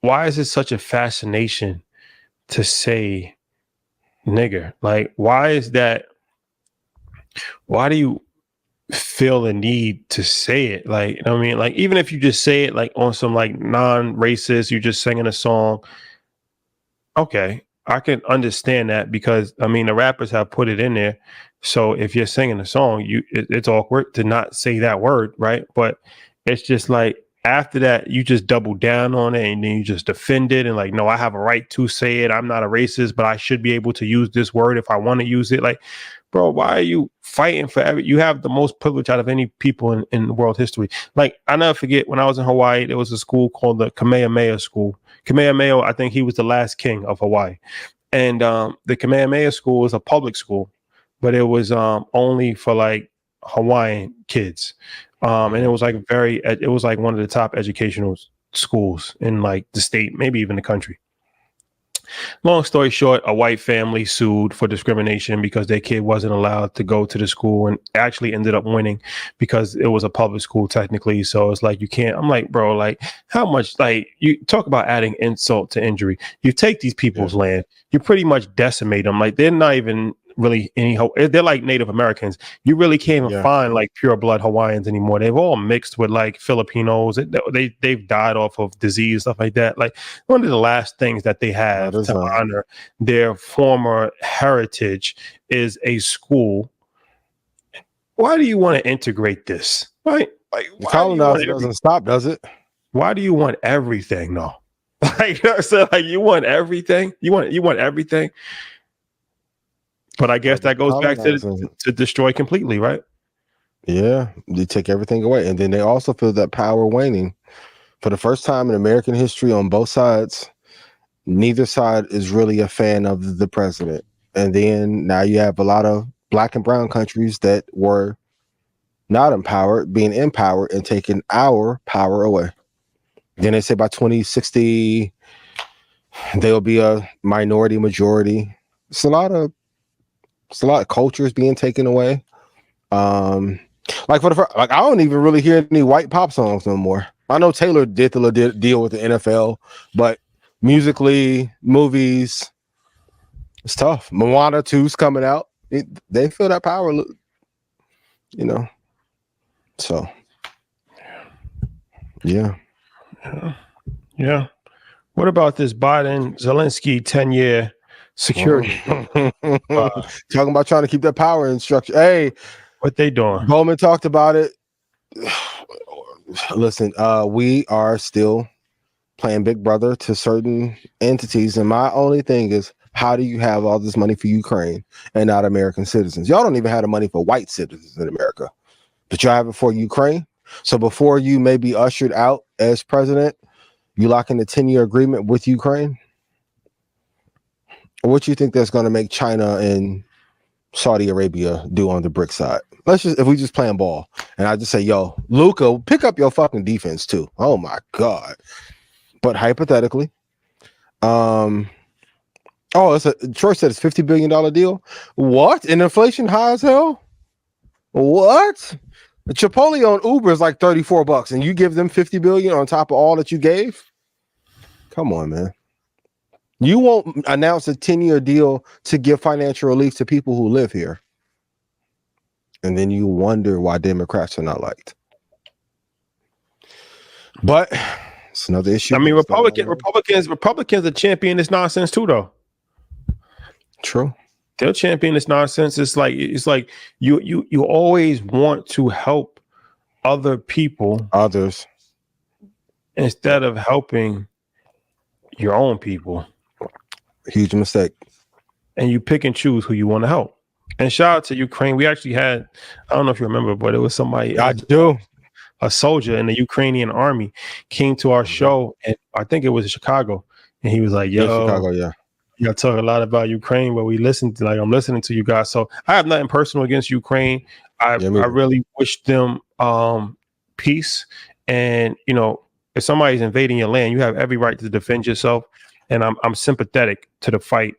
why is it such a fascination to say nigger? Like, why is that? Why do you feel the need to say it? Like, you know what I mean? Like, even if you just say it like on some like non-racist, you're just singing a song. Okay, I can understand that, because I mean the rappers have put it in there. So if you're singing a song, it's awkward to not say that word, right? But it's just like, after that, you just double down on it, and then you just defend it and like, no, I have a right to say it. I'm not a racist, but I should be able to use this word if I want to use it. Like, bro, why are you fighting for you have the most privilege out of any people in world history. Like, I never forget, when I was in Hawaii, there was a school called the Kamehameha School. Kamehameha, I think he was the last king of Hawaii. And the Kamehameha School was a public school, but it was only for like Hawaiian kids. And it was like one of the top educational schools in like the state, maybe even the country. Long story short, a white family sued for discrimination because their kid wasn't allowed to go to the school, and actually ended up winning because it was a public school technically. So it's like, you can't, I'm like, bro, like, how much, like, you talk about adding insult to injury. You take these people's land, you pretty much decimate them. Like, they're not even really any hope. They're like Native Americans. You really can't even find like pure blood Hawaiians anymore. They've all mixed with like Filipinos. They've died off of disease, stuff like that. Like one of the last things that they have to honor their former heritage is a school. Why do you want to integrate this? Right? Like the colonizer doesn't stop, does it? Why do you want everything though? Like, so like you want everything? You want everything? But I guess that goes back to destroy completely, right? Yeah, they take everything away. And then they also feel that power waning. For the first time in American history on both sides, neither side is really a fan of the president. And then now you have a lot of black and brown countries that were not empowered, being empowered and taking our power away. Then they say by 2060, there'll be a minority majority. It's a lot of cultures being taken away. Like I don't even really hear any white pop songs no more. I know Taylor did the deal with the NFL, but musically, movies, it's tough. Moana 2's coming out. They feel that power, you know. So, yeah. What about this Biden Zelenskyy 10-year security? Talking about trying to keep that power in structure. Hey, what they doing? Bowman talked about it. Listen, we are still playing Big Brother to certain entities, and my only thing is, how do you have all this money for Ukraine and not American citizens? Y'all don't even have the money for white citizens in America, but y'all have it for Ukraine. So before you may be ushered out as president, you lock in a 10-year agreement with Ukraine. What do you think that's going to make China and Saudi Arabia do on the BRIC side? If we just playing ball, and I just say, yo, Luca, pick up your fucking defense too. Oh my God. But hypothetically, Troy said it's $50 billion deal. What? And inflation high as hell? What? Chipotle on Uber is like $34, and you give them $50 billion on top of all that you gave? Come on, man. You won't announce a 10-year deal to give financial relief to people who live here. And then you wonder why Democrats are not liked. But it's another issue. I mean, Republicans are championing this nonsense too, though. True. They'll champion this nonsense. It's like you always want to help others instead of helping your own people. Huge mistake. And you pick and choose who you want to help. And shout out to Ukraine. We actually had, I don't know if you remember, but it was somebody. I do. A soldier in the Ukrainian army came to our show, and I think it was in Chicago. And he was like, yo, Chicago, yeah. Y'all talk a lot about Ukraine, but I'm listening to you guys. So I have nothing personal against Ukraine. I really wish them peace. And, you know, if somebody's invading your land, you have every right to defend yourself. And I'm sympathetic to the fight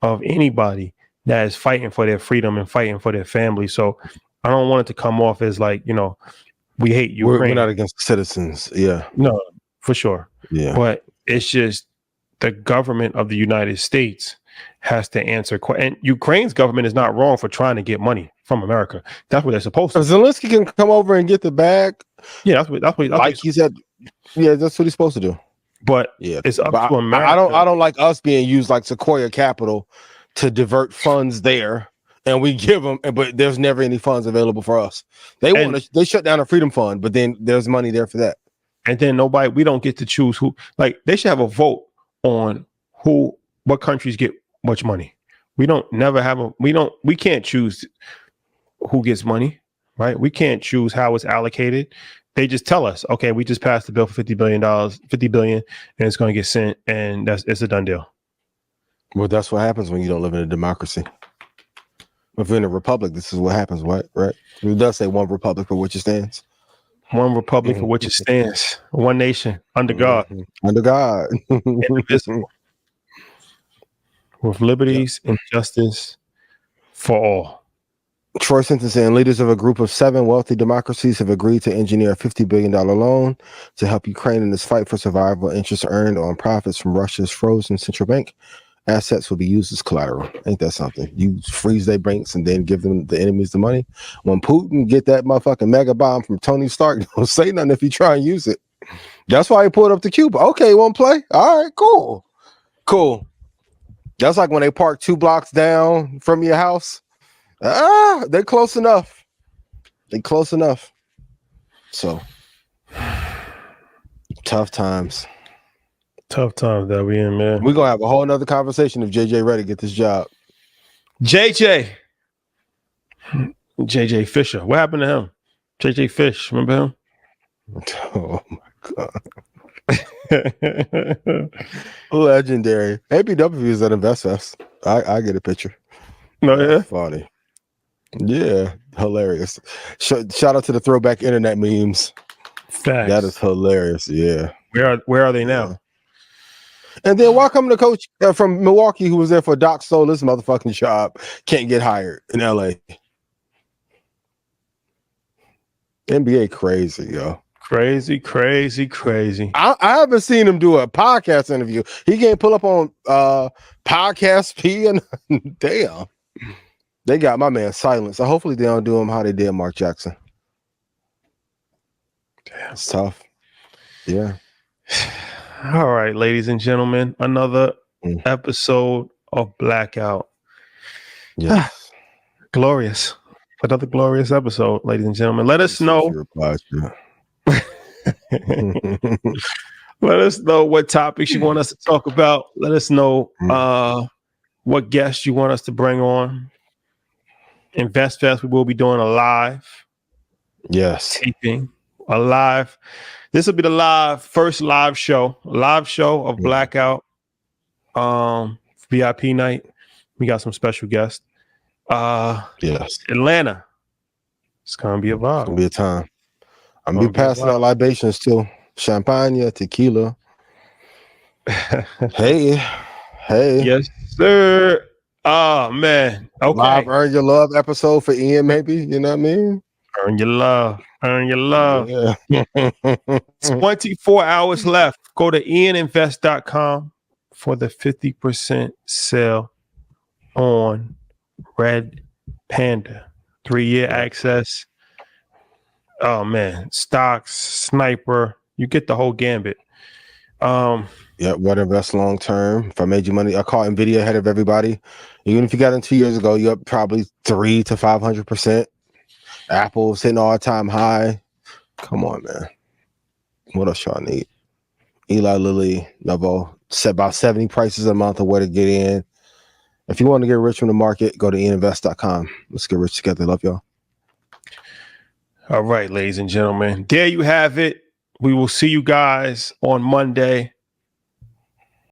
of anybody that is fighting for their freedom and fighting for their family. So I don't want it to come off as like, you know, we hate Ukraine. We're not against citizens. Yeah. No, for sure. Yeah. But it's just the government of the United States has to answer. And Ukraine's government is not wrong for trying to get money from America. That's what they're supposed to. Zelenskyy can come over and get the bag. Yeah, that's what like he said. Yeah, that's what he's supposed to do. But yeah, it's up to America. I don't like us being used like Sequoia Capital to divert funds there, and we give them, but there's never any funds available for us. They shut down a freedom fund, but then there's money there for that. And then we don't get to choose who. Like they should have a vote on what countries get much money. We can't choose who gets money, right? We can't choose how it's allocated. They just tell us, okay, we just passed the bill for $50 billion, and it's going to get sent, and it's a done deal. Well, that's what happens when you don't live in a democracy. If you're in a republic, this is what happens, right? It does say one republic for which it stands. One republic for which it stands. One nation under God. Under God. Indivisible. With liberties and justice for all. Troy sentencing leaders of a group of 7 wealthy democracies have agreed to engineer a $50 billion loan to help Ukraine in its fight for survival. Interest earned on profits from Russia's frozen central bank assets will be used as collateral. Ain't that something? You freeze their banks and then give them the enemies the money. When Putin get that motherfucking mega bomb from Tony Stark, don't say nothing if you try and use it. That's why he pulled up to Cuba. Okay, won't play. All right, cool. That's like when they park 2 blocks down from your house. They're close enough. So tough times that we in, man. We're gonna have a whole nother conversation if JJ ready to get this job. JJ Fisher. What happened to him? JJ Fish, remember him? Oh my god. Legendary. ABW is at InvestFest. I get a picture. No, yeah. Funny. Yeah, hilarious. Shout out to the throwback internet memes. Facts. That is hilarious. Yeah. Where are they now? Yeah. And then why come the coach from Milwaukee who was there for Doc stole this motherfucking job can't get hired in LA? NBA crazy, yo. Crazy. I haven't seen him do a podcast interview. He can't pull up on Podcast P and damn. They got my man silenced. So hopefully they don't do him how they did Mark Jackson. Damn, it's tough. Yeah. All right, ladies and gentlemen, another episode of Blackout. Yes. Glorious. Another glorious episode, ladies and gentlemen. Let us know. Let us know what topics you want us to talk about. Let us know what guests you want us to bring on. InvestFest, we will be doing a live. Yes. Taping. A live. This will be the first live show of Blackout. VIP night. We got some special guests. Yes. Atlanta. It's gonna be a vibe. It's gonna be a time. I'm gonna be passing out libations too. Champagne, tequila. Hey. Yes, sir. Oh man. Okay. Live Earn Your Love episode for Ian, maybe. You know what I mean? Earn your love. Yeah. 24 hours left. Go to ianinvest.com for the 50% sale on Red Panda. 3-year access. Oh man, stocks, sniper. You get the whole gambit. Yeah, what invest long term. If I made you money, I call Nvidia ahead of everybody. Even if you got in 2 years ago, you're up probably 300 to 500%. Apple's hitting all-time high. Come on, man. What else y'all need? Eli Lilly, Novo, set about 70 prices a month of where to get in. If you want to get rich from the market, go to ianinvest.com. Let's get rich together. Love y'all. All right, ladies and gentlemen. There you have it. We will see you guys on Monday.